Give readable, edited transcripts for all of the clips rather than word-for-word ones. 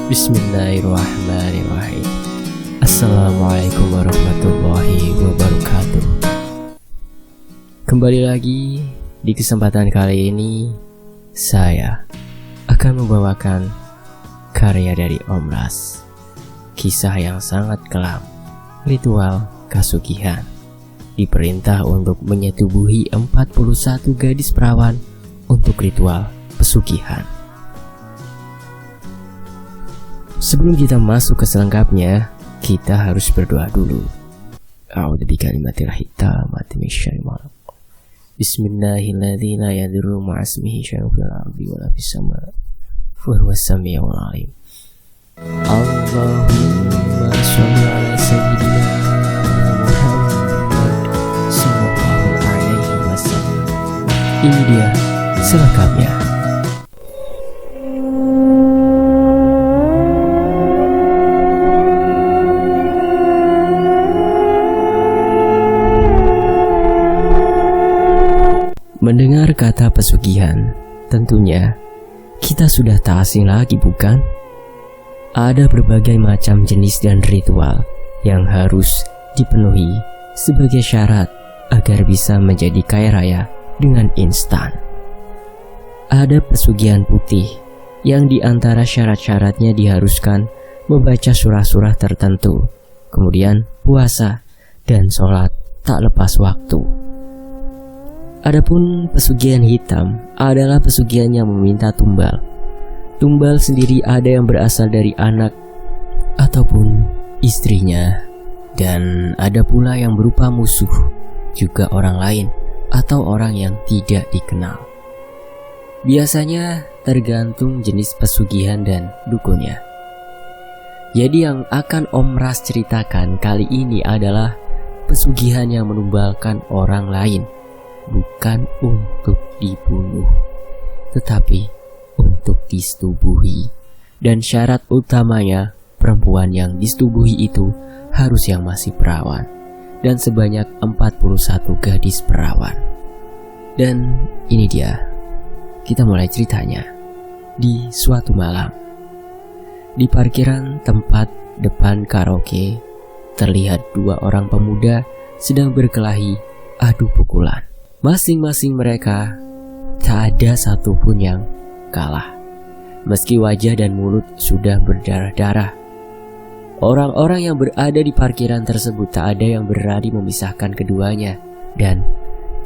Bismillahirrahmanirrahim. Assalamualaikum warahmatullahi wabarakatuh. Kembali lagi di kesempatan kali ini, saya akan membawakan karya dari Om Ras. Kisah yang sangat kelam, ritual kasugihan. Diperintah untuk menyetubuhi 41 gadis perawan untuk ritual pesugihan. Sebelum kita masuk ke selengkapnya, kita harus berdoa dulu. A'udzu bikalimatillahi tammati min syarri ma khalaq. Bismillahirrahmanirrahim. La yadurru ma'asmihi syai'un fil ardi wa la fis sama'. Wa huwas samiul 'alim. Allahumma shalli 'ala sayyidina Muhammad sallallahu alaihi wasallam. Ini dia selengkapnya. Mendengar kata pesugihan, tentunya kita sudah tak asing lagi, bukan? Ada berbagai macam jenis dan ritual yang harus dipenuhi sebagai syarat agar bisa menjadi kaya raya dengan instan. Ada pesugihan putih yang di antara syarat-syaratnya diharuskan membaca surah-surah tertentu, kemudian puasa dan sholat tak lepas waktu. Adapun pesugihan hitam adalah pesugihan yang meminta tumbal. Tumbal sendiri ada yang berasal dari anak ataupun istrinya, dan ada pula yang berupa musuh, juga orang lain atau orang yang tidak dikenal. Biasanya tergantung jenis pesugihan dan dukunnya. Jadi yang akan Om Ras ceritakan kali ini adalah pesugihan yang menumbalkan orang lain. Bukan untuk dibunuh, tetapi untuk disetubuhi. Dan syarat utamanya, perempuan yang disetubuhi itu harus yang masih perawan, dan sebanyak 41 gadis perawan. Dan ini dia, kita mulai ceritanya. Di suatu malam, di parkiran tempat depan karaoke, terlihat dua orang pemuda sedang berkelahi adu pukulan. Masing-masing mereka tak ada satupun yang kalah, meski wajah dan mulut sudah berdarah-darah. Orang-orang yang berada di parkiran tersebut tak ada yang berani memisahkan keduanya. Dan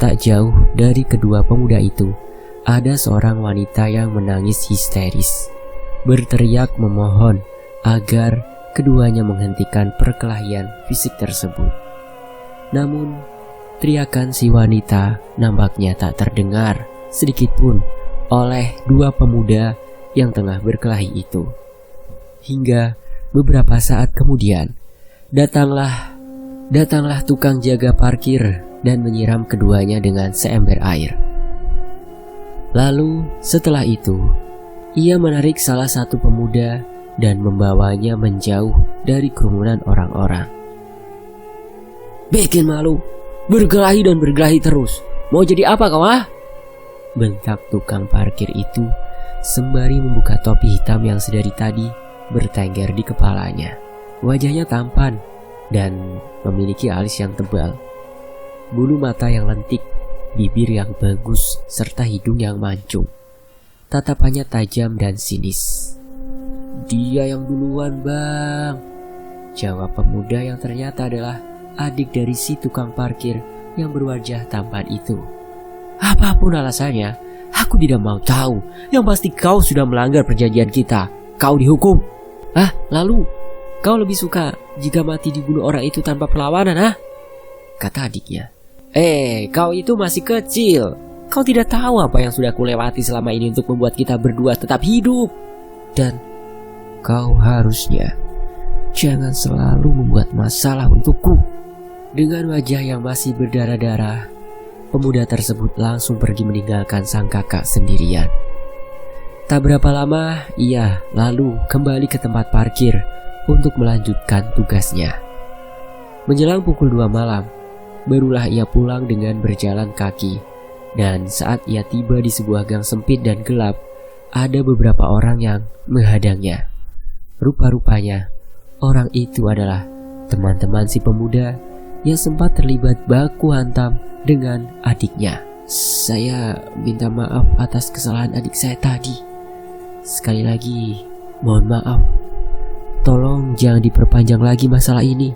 tak jauh dari kedua pemuda itu, ada seorang wanita yang menangis histeris, berteriak memohon agar keduanya menghentikan perkelahian fisik tersebut. Namun teriakan si wanita nampaknya tak terdengar sedikitpun oleh dua pemuda yang tengah berkelahi itu. Hingga beberapa saat kemudian datanglah tukang jaga parkir dan menyiram keduanya dengan seember air. Lalu setelah itu ia menarik salah satu pemuda dan membawanya menjauh dari kerumunan orang-orang. "Bikin malu, berkelahi dan berkelahi terus. Mau jadi apa kau, ah?" bentak tukang parkir itu sembari membuka topi hitam yang sedari tadi bertengger di kepalanya. Wajahnya tampan dan memiliki alis yang tebal, bulu mata yang lentik, bibir yang bagus, serta hidung yang mancung. Tatapannya tajam dan sinis. "Dia yang duluan, bang," jawab pemuda yang ternyata adalah adik dari si tukang parkir yang berwajah tampan itu. "Apapun alasannya, aku tidak mau tahu. Yang pasti kau sudah melanggar perjanjian kita. Kau dihukum." "Ah, lalu kau lebih suka jika mati dibunuh orang itu tanpa perlawanan, ah?" kata adiknya. Kau itu masih kecil. Kau tidak tahu apa yang sudah kulewati selama ini untuk membuat kita berdua tetap hidup. Dan kau harusnya jangan selalu membuat masalah untukku." Dengan wajah yang masih berdarah-darah, pemuda tersebut langsung pergi meninggalkan sang kakak sendirian. Tak berapa lama, ia lalu kembali ke tempat parkir untuk melanjutkan tugasnya. Menjelang pukul 2 malam, barulah ia pulang dengan berjalan kaki. Dan saat ia tiba di sebuah gang sempit dan gelap, ada beberapa orang yang menghadangnya. Rupa-rupanya orang itu adalah teman-teman si pemuda yang sempat terlibat baku hantam dengan adiknya. Saya minta maaf atas kesalahan adik saya tadi. Sekali lagi, mohon maaf. Tolong jangan diperpanjang lagi masalah ini.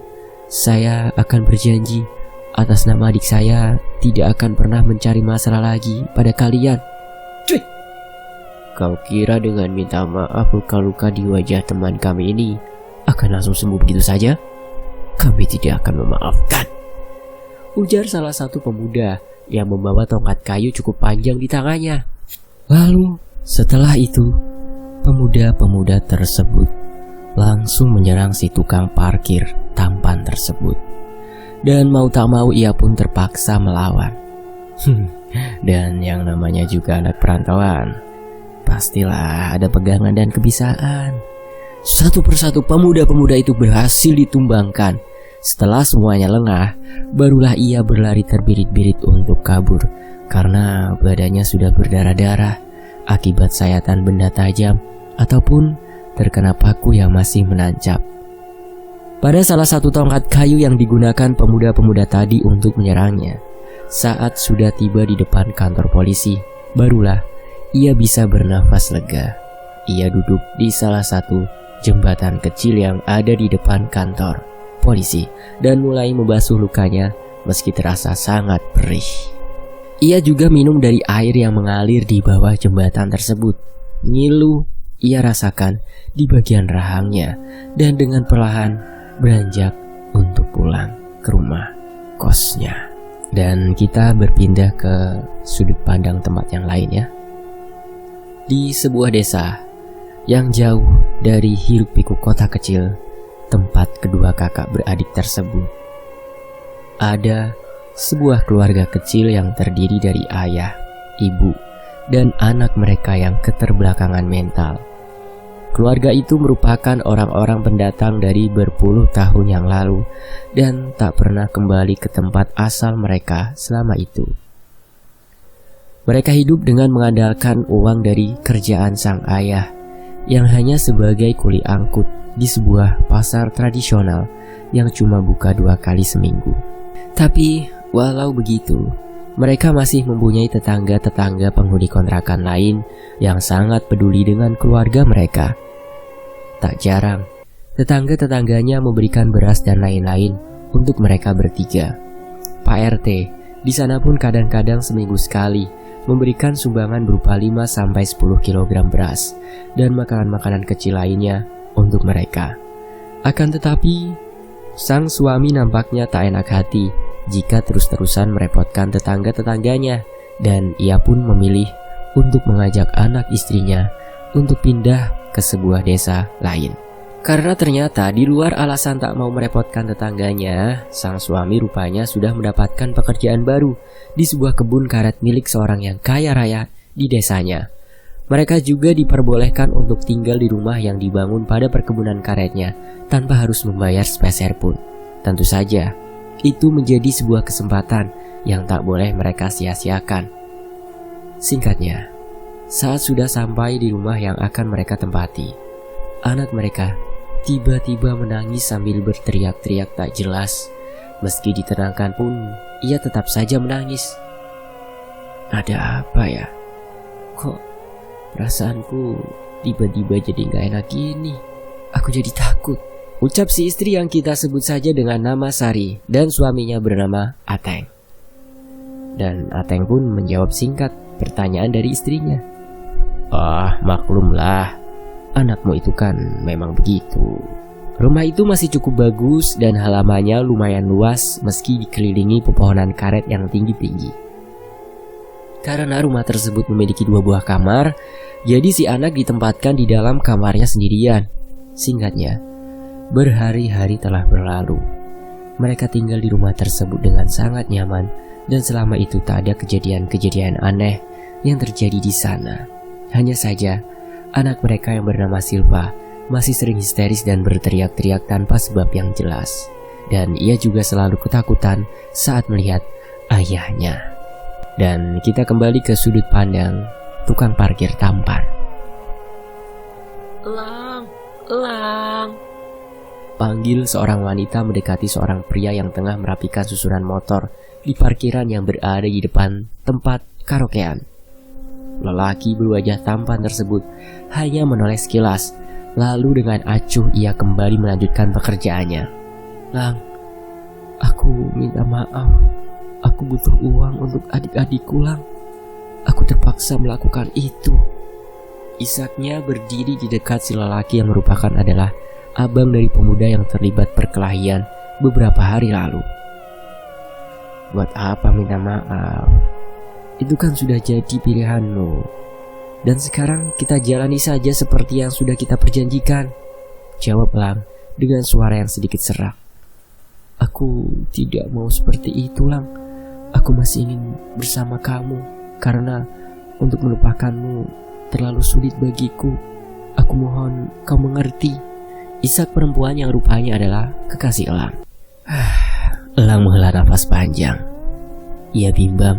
Saya akan berjanji atas nama adik saya tidak akan pernah mencari masalah lagi pada kalian. Cuy! Kau kira dengan minta maaf luka-luka di wajah teman kami ini akan langsung sembuh begitu saja? Kami tidak akan memaafkan, ujar salah satu pemuda yang membawa tongkat kayu cukup panjang di tangannya. Lalu setelah itu, pemuda-pemuda tersebut langsung menyerang si tukang parkir tampan tersebut. Dan mau tak mau ia pun terpaksa melawan. Dan yang namanya juga anak perantauan, pastilah ada pegangan dan kebisaan. Satu persatu pemuda-pemuda itu berhasil ditumbangkan. Setelah semuanya lengah, barulah ia berlari terbirit-birit untuk kabur karena badannya sudah berdarah-darah akibat sayatan benda tajam ataupun terkena paku yang masih menancap pada salah satu tongkat kayu yang digunakan pemuda-pemuda tadi untuk menyerangnya. Saat sudah tiba di depan kantor polisi, barulah ia bisa bernafas lega. Ia duduk di salah satu jembatan kecil yang ada di depan kantor polisi dan mulai membasuh lukanya meski terasa sangat perih. Ia juga minum dari air yang mengalir di bawah jembatan tersebut. Ngilu ia rasakan di bagian rahangnya dan dengan perlahan beranjak untuk pulang ke rumah kosnya. Dan kita berpindah ke sudut pandang tempat yang lain ya. Di sebuah desa yang jauh dari hiruk-pikuk kota kecil tempat kedua kakak beradik tersebut, ada sebuah keluarga kecil yang terdiri dari ayah, ibu, dan anak mereka yang keterbelakangan mental. Keluarga itu merupakan orang-orang pendatang dari berpuluh tahun yang lalu dan tak pernah kembali ke tempat asal mereka selama itu. Mereka hidup dengan mengandalkan uang dari kerjaan sang ayah yang hanya sebagai kuli angkut di sebuah pasar tradisional yang cuma buka 2 kali seminggu. Tapi walau begitu, mereka masih mempunyai tetangga-tetangga penghuni kontrakan lain yang sangat peduli dengan keluarga mereka. Tak jarang, tetangga-tetangganya memberikan beras dan lain-lain untuk mereka bertiga. Pak RT di sana pun kadang-kadang seminggu sekali memberikan sumbangan berupa 5-10 kg beras dan makanan-makanan kecil lainnya untuk mereka. Akan tetapi, sang suami nampaknya tak enak hati jika terus-terusan merepotkan tetangga-tetangganya dan ia pun memilih untuk mengajak anak istrinya untuk pindah ke sebuah desa lain. Karena ternyata di luar alasan tak mau merepotkan tetangganya, sang suami rupanya sudah mendapatkan pekerjaan baru di sebuah kebun karet milik seorang yang kaya raya di desanya. Mereka juga diperbolehkan untuk tinggal di rumah yang dibangun pada perkebunan karetnya tanpa harus membayar sepeser pun. Tentu saja, itu menjadi sebuah kesempatan yang tak boleh mereka sia-siakan. Singkatnya, saat sudah sampai di rumah yang akan mereka tempati, anak mereka tiba-tiba menangis sambil berteriak-teriak tak jelas. Meski ditenangkan pun, ia tetap saja menangis. Ada apa ya? Kok perasaanku tiba-tiba jadi gak enak gini? Aku jadi takut, ucap si istri yang kita sebut saja dengan nama Sari dan suaminya bernama Ateng. Dan Ateng pun menjawab singkat pertanyaan dari istrinya. Maklumlah, anakmu itu kan memang begitu. Rumah itu masih cukup bagus dan halamannya lumayan luas meski dikelilingi pepohonan karet yang tinggi-tinggi. Karena rumah tersebut memiliki 2 buah kamar, jadi si anak ditempatkan di dalam kamarnya sendirian. Singkatnya, berhari-hari telah berlalu. Mereka tinggal di rumah tersebut dengan sangat nyaman dan selama itu tak ada kejadian-kejadian aneh yang terjadi di sana. Hanya saja, anak mereka yang bernama Silva masih sering histeris dan berteriak-teriak tanpa sebab yang jelas. Dan ia juga selalu ketakutan saat melihat ayahnya. Dan kita kembali ke sudut pandang tukang parkir tampan. Lang, Elang. Panggil seorang wanita mendekati seorang pria yang tengah merapikan susunan motor di parkiran yang berada di depan tempat karaokean. Lelaki berwajah tampan tersebut hanya menoleh sekilas, lalu dengan acuh ia kembali melanjutkan pekerjaannya. Lang, aku minta maaf. Aku butuh uang untuk adik-adikku, Lang. Aku terpaksa melakukan itu. Isaknya berdiri di dekat si lelaki yang merupakan adalah abang dari pemuda yang terlibat perkelahian beberapa hari lalu. Buat apa minta maaf? Itu kan sudah jadi pilihanmu. Dan sekarang kita jalani saja seperti yang sudah kita perjanjikan, jawab Lang dengan suara yang sedikit serak. Aku tidak mau seperti itu, Lang. Aku masih ingin bersama kamu, karena untuk melupakanmu terlalu sulit bagiku. Aku mohon kau mengerti. Isak perempuan yang rupanya adalah kekasih Elang. Elang menghela nafas panjang. Ia bimbang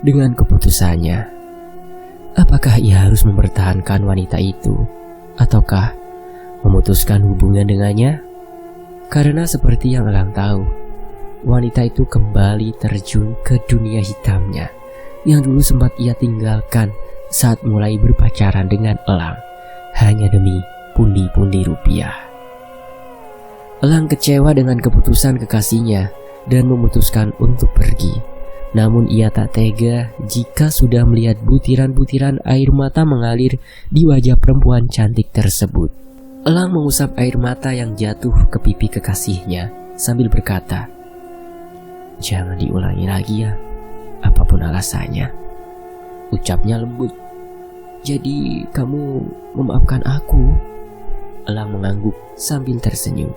dengan keputusannya. Apakah ia harus mempertahankan wanita itu, ataukah memutuskan hubungan dengannya? Karena seperti yang Elang tahu, wanita itu kembali terjun ke dunia hitamnya yang dulu sempat ia tinggalkan saat mulai berpacaran dengan Elang, hanya demi pundi-pundi rupiah. Elang kecewa dengan keputusan kekasihnya dan memutuskan untuk pergi. Namun ia tak tega jika sudah melihat butiran-butiran air mata mengalir di wajah perempuan cantik tersebut. Elang mengusap air mata yang jatuh ke pipi kekasihnya sambil berkata, "Jangan diulangi lagi ya, apapun alasannya," ucapnya lembut. "Jadi kamu memaafkan aku?" Elang mengangguk sambil tersenyum.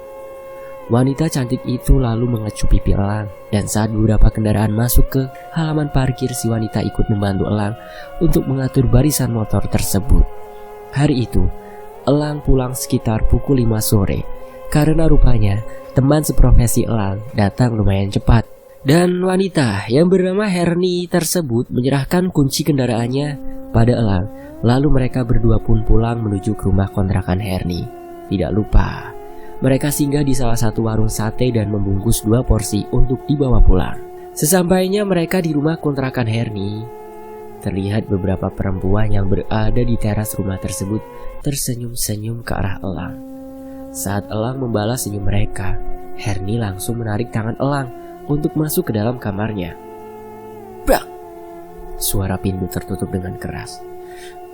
Wanita cantik itu lalu mengecup pipi Elang, dan saat beberapa kendaraan masuk ke halaman parkir, si wanita ikut membantu Elang untuk mengatur barisan motor tersebut. Hari itu, Elang pulang sekitar pukul 5 sore, karena rupanya teman seprofesi Elang datang lumayan cepat. Dan wanita yang bernama Herni tersebut menyerahkan kunci kendaraannya pada Elang. Lalu mereka berdua pun pulang menuju ke rumah kontrakan Herni. Tidak lupa, mereka singgah di salah satu warung sate dan membungkus 2 porsi untuk dibawa pulang. Sesampainya mereka di rumah kontrakan Herni, terlihat beberapa perempuan yang berada di teras rumah tersebut tersenyum-senyum ke arah Elang. Saat Elang membalas senyum mereka, Herni langsung menarik tangan Elang untuk masuk ke dalam kamarnya. Brak! Suara pintu tertutup dengan keras.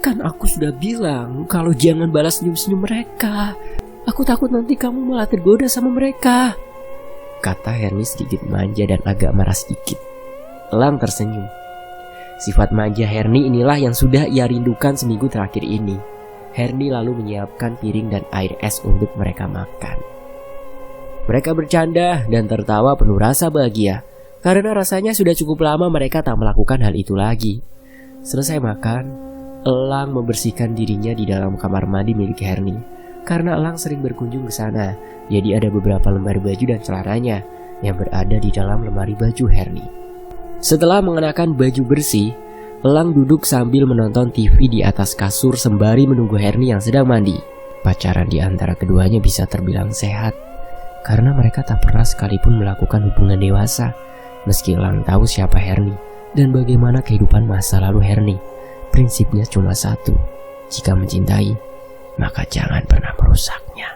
"Kan aku sudah bilang kalau jangan balas senyum-senyum mereka. Aku takut nanti kamu malah tergoda sama mereka," kata Herni sedikit manja dan agak marah sedikit. Elang tersenyum. Sifat manja Herni inilah yang sudah ia rindukan seminggu terakhir ini. Herni lalu menyiapkan piring dan air es untuk mereka makan. Mereka bercanda dan tertawa penuh rasa bahagia, karena rasanya sudah cukup lama mereka tak melakukan hal itu lagi. Selesai makan, Elang membersihkan dirinya di dalam kamar mandi milik Herni. Karena Elang sering berkunjung ke sana, jadi ada beberapa lembar baju dan celananya yang berada di dalam lemari baju Herni. Setelah mengenakan baju bersih, Elang duduk sambil menonton TV di atas kasur sembari menunggu Herni yang sedang mandi. Pacaran di antara keduanya bisa terbilang sehat, karena mereka tak pernah sekalipun melakukan hubungan dewasa. Meski Elang tahu siapa Herni dan bagaimana kehidupan masa lalu Herni, prinsipnya cuma satu: jika mencintai, maka jangan pernah merusaknya.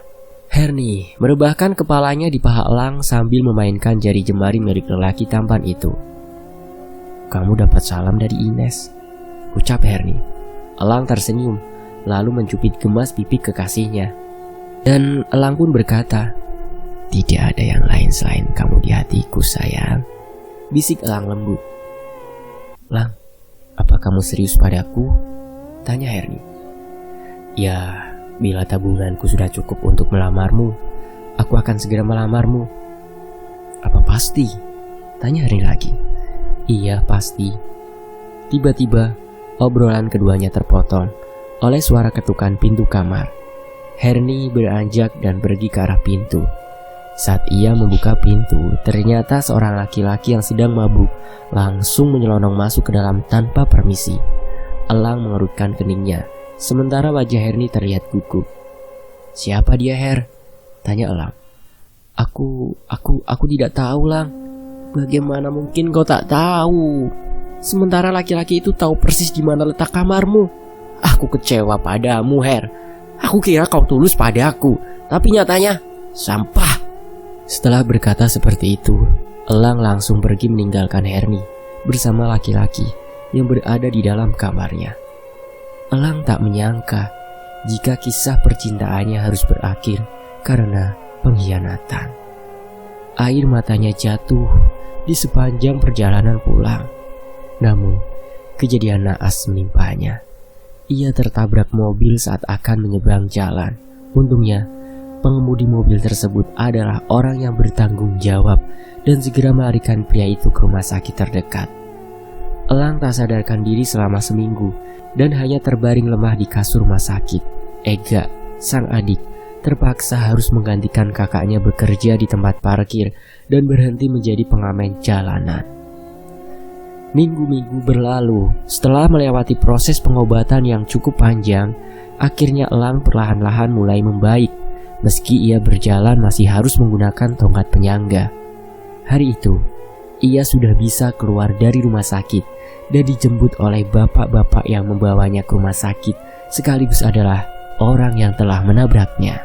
Herni merebahkan kepalanya di paha Elang sambil memainkan jari jemari milik lelaki tampan itu. "Kamu dapat salam dari Ines," ucap Herni. Elang tersenyum, lalu mencubit gemas pipi kekasihnya. Dan Elang pun berkata, "Tidak ada yang lain selain kamu di hatiku, sayang," bisik Elang lembut. "Lang, apa kamu serius padaku?" tanya Herni. "Ya, bila tabunganku sudah cukup untuk melamarmu, aku akan segera melamarmu." "Apa pasti?" tanya Herni lagi. "Iya, pasti." Tiba-tiba, obrolan keduanya terpotong oleh suara ketukan pintu kamar. Herni beranjak dan pergi ke arah pintu. Saat ia membuka pintu, ternyata seorang laki-laki yang sedang mabuk langsung menyelonong masuk ke dalam tanpa permisi. Elang mengerutkan keningnya, sementara wajah Herni terlihat gugup. Siapa dia, Her? Tanya Elang. Aku tidak tahu, Lang. Bagaimana mungkin kau tak tahu? Sementara laki-laki itu tahu persis di mana letak kamarmu. Aku kecewa padamu, Her. Aku kira kau tulus padaku, tapi nyatanya sampah. Setelah berkata seperti itu, Elang langsung pergi meninggalkan Herni bersama laki-laki yang berada di dalam kamarnya. Elang tak menyangka jika kisah percintaannya harus berakhir karena pengkhianatan. Air matanya jatuh di sepanjang perjalanan pulang. Namun, kejadian naas menimpanya. Ia tertabrak mobil saat akan menyeberang jalan. Untungnya, pengemudi mobil tersebut adalah orang yang bertanggung jawab dan segera melarikan pria itu ke rumah sakit terdekat. Elang tak sadarkan diri selama seminggu dan hanya terbaring lemah di kasur rumah sakit. Ega, sang adik, terpaksa harus menggantikan kakaknya bekerja di tempat parkir dan berhenti menjadi pengamen jalanan. Minggu-minggu berlalu. Setelah melewati proses pengobatan yang cukup panjang, akhirnya Elang perlahan-lahan mulai membaik. Meski ia berjalan masih harus menggunakan tongkat penyangga. Hari itu, ia sudah bisa keluar dari rumah sakit dan dijemput oleh bapak-bapak yang membawanya ke rumah sakit, sekaligus adalah orang yang telah menabraknya.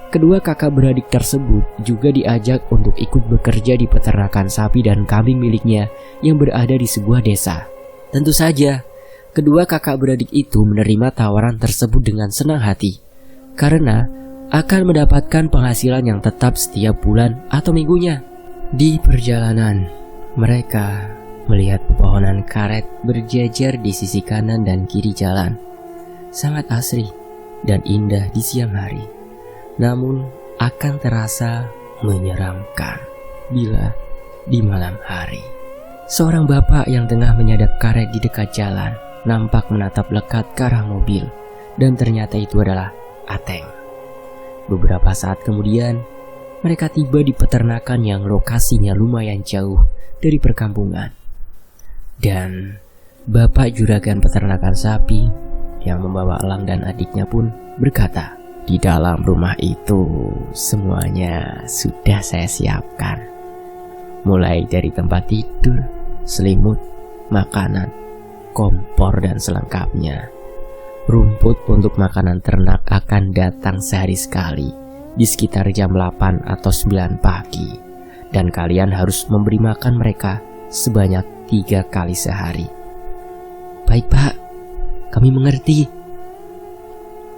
Kedua kakak beradik tersebut juga diajak untuk ikut bekerja di peternakan sapi dan kambing miliknya yang berada di sebuah desa. Tentu saja, kedua kakak beradik itu menerima tawaran tersebut dengan senang hati, karena akan mendapatkan penghasilan yang tetap setiap bulan atau minggunya. Di perjalanan, mereka melihat pepohonan karet berjajar di sisi kanan dan kiri jalan. Sangat asri dan indah di siang hari. Namun akan terasa menyeramkan bila di malam hari. Seorang bapak yang tengah menyadap karet di dekat jalan nampak menatap lekat ke arah mobil, dan ternyata itu adalah Ateng. Beberapa saat kemudian, mereka tiba di peternakan yang lokasinya lumayan jauh dari perkampungan. Dan bapak juragan peternakan sapi yang membawa Elang dan adiknya pun berkata, "Di dalam rumah itu semuanya sudah saya siapkan. Mulai dari tempat tidur, selimut, makanan, kompor dan selengkapnya. Rumput untuk makanan ternak akan datang sehari sekali di sekitar jam 8 atau 9 pagi. Dan kalian harus memberi makan mereka sebanyak 3 kali sehari." "Baik, Pak. Kami mengerti."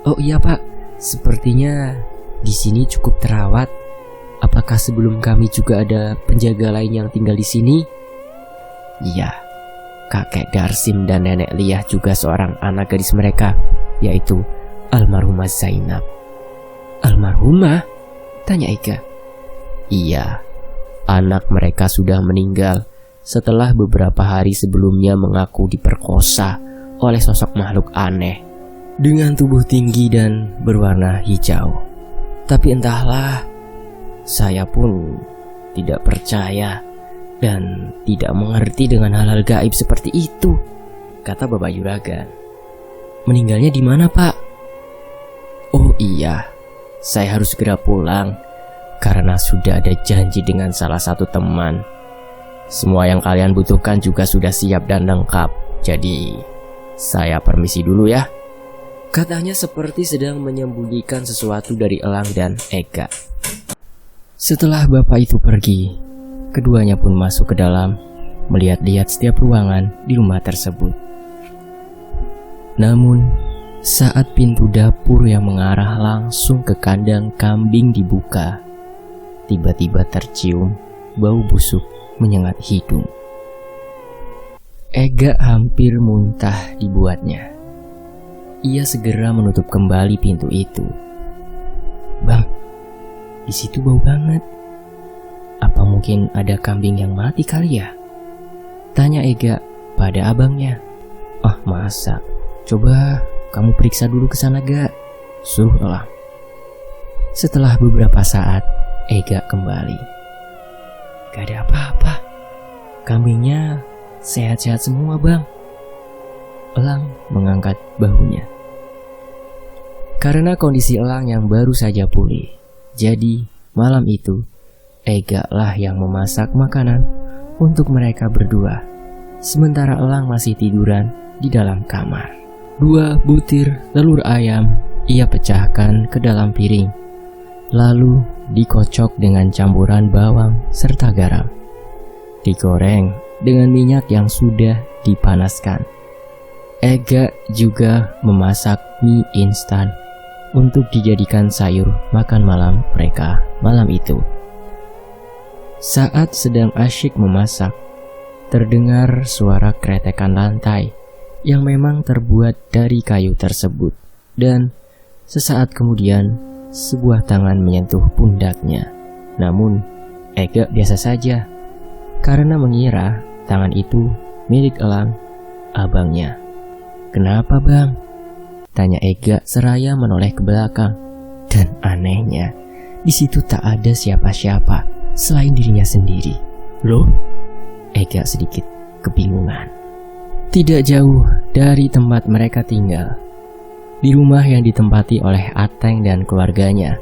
"Oh iya, Pak. Sepertinya di sini cukup terawat. Apakah sebelum kami juga ada penjaga lain yang tinggal di sini?" "Iya, kakek Darsim dan nenek Liah juga seorang anak gadis mereka, yaitu almarhumah Zainab." "Almarhumah?" tanya Ega. "Iya, anak mereka sudah meninggal setelah beberapa hari sebelumnya mengaku diperkosa oleh sosok makhluk aneh dengan tubuh tinggi dan berwarna hijau. Tapi entahlah, saya pun tidak percaya dan tidak mengerti dengan hal-hal gaib seperti itu," kata Bapak Juragan. "Meninggalnya di mana, Pak?" "Oh iya, saya harus segera pulang karena sudah ada janji dengan salah satu teman. Semua yang kalian butuhkan juga sudah siap dan lengkap. Jadi, saya permisi dulu ya," katanya seperti sedang menyembunyikan sesuatu dari Elang dan Ega. Setelah bapak itu pergi, keduanya pun masuk ke dalam, melihat-lihat setiap ruangan di rumah tersebut. Namun, saat pintu dapur yang mengarah langsung ke kandang kambing dibuka, tiba-tiba tercium bau busuk menyengat hidung. Ega hampir muntah dibuatnya. Ia segera menutup kembali pintu itu. "Bang, di situ bau banget. Apa mungkin ada kambing yang mati kali ya?" tanya Ega pada abangnya. "Ah, masa? Coba kamu periksa dulu ke sana, Ga," suruh Elang. Setelah beberapa saat, Ega kembali. "Gak ada apa-apa. Kambingnya sehat-sehat semua, Bang." Elang mengangkat bahunya. Karena kondisi Elang yang baru saja pulih. Jadi malam itu Ega lah yang memasak makanan untuk mereka berdua. Sementara Elang masih tiduran di dalam kamar. 2 butir telur ayam ia pecahkan ke dalam piring, lalu dikocok dengan campuran bawang serta garam. Digoreng dengan minyak yang sudah dipanaskan. Ega juga memasak mie instan untuk dijadikan sayur makan malam mereka malam itu. Saat sedang asyik memasak, terdengar suara kretekan lantai yang memang terbuat dari kayu tersebut, dan sesaat kemudian sebuah tangan menyentuh pundaknya. Namun Ega biasa saja karena mengira tangan itu milik Elang, abangnya. "Kenapa bang?" tanya Ega seraya menoleh ke belakang. Dan anehnya, di situ tak ada siapa-siapa selain dirinya sendiri. "Loh?" Ega sedikit kebingungan. Tidak jauh dari tempat mereka tinggal, di rumah yang ditempati oleh Ateng dan keluarganya,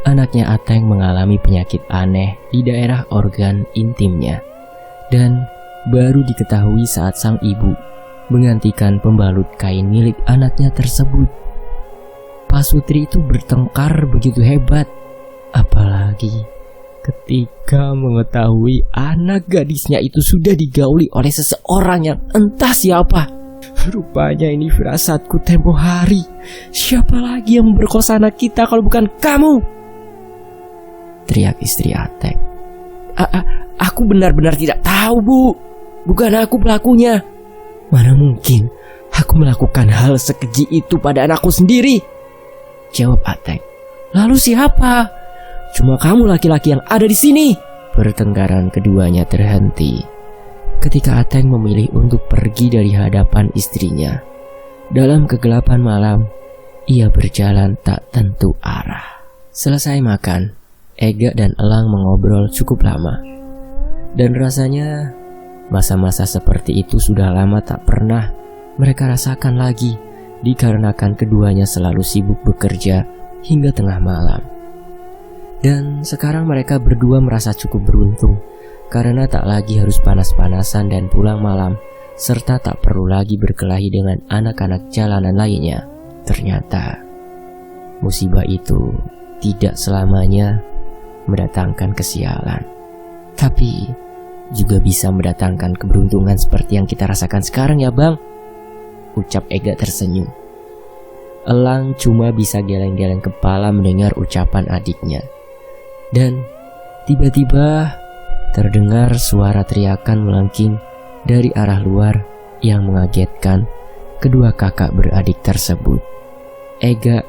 anaknya Ateng mengalami penyakit aneh di daerah organ intimnya, dan baru diketahui saat sang ibu menggantikan pembalut kain milik anaknya tersebut. Pak Sutri itu bertengkar begitu hebat, apalagi ketika mengetahui anak gadisnya itu sudah digauli oleh seseorang yang entah siapa. Rupanya ini firasatku tempo hari. Siapa lagi yang memperkosa anak kita kalau bukan kamu? Teriak istri Ateng. Aku benar-benar tidak tahu, Bu. Bukan aku pelakunya. Mana mungkin aku melakukan hal sekeji itu pada anakku sendiri? Jawab Ateng. Lalu siapa? Cuma kamu laki-laki yang ada di sini. Pertengkaran keduanya terhenti ketika Ateng memilih untuk pergi dari hadapan istrinya. Dalam kegelapan malam, ia berjalan tak tentu arah. Selesai makan, Ega dan Elang mengobrol cukup lama. Dan rasanya masa-masa seperti itu sudah lama tak pernah mereka rasakan lagi, dikarenakan keduanya selalu sibuk bekerja hingga tengah malam. Dan sekarang mereka berdua merasa cukup beruntung karena tak lagi harus panas-panasan dan pulang malam, serta tak perlu lagi berkelahi dengan anak-anak jalanan lainnya. Ternyata musibah itu tidak selamanya mendatangkan kesialan, tapi juga bisa mendatangkan keberuntungan seperti yang kita rasakan sekarang ya bang, ucap Ega tersenyum. Elang cuma bisa geleng-geleng kepala mendengar ucapan adiknya. Dan tiba-tiba terdengar suara teriakan melengking dari arah luar yang mengagetkan kedua kakak beradik tersebut. Ega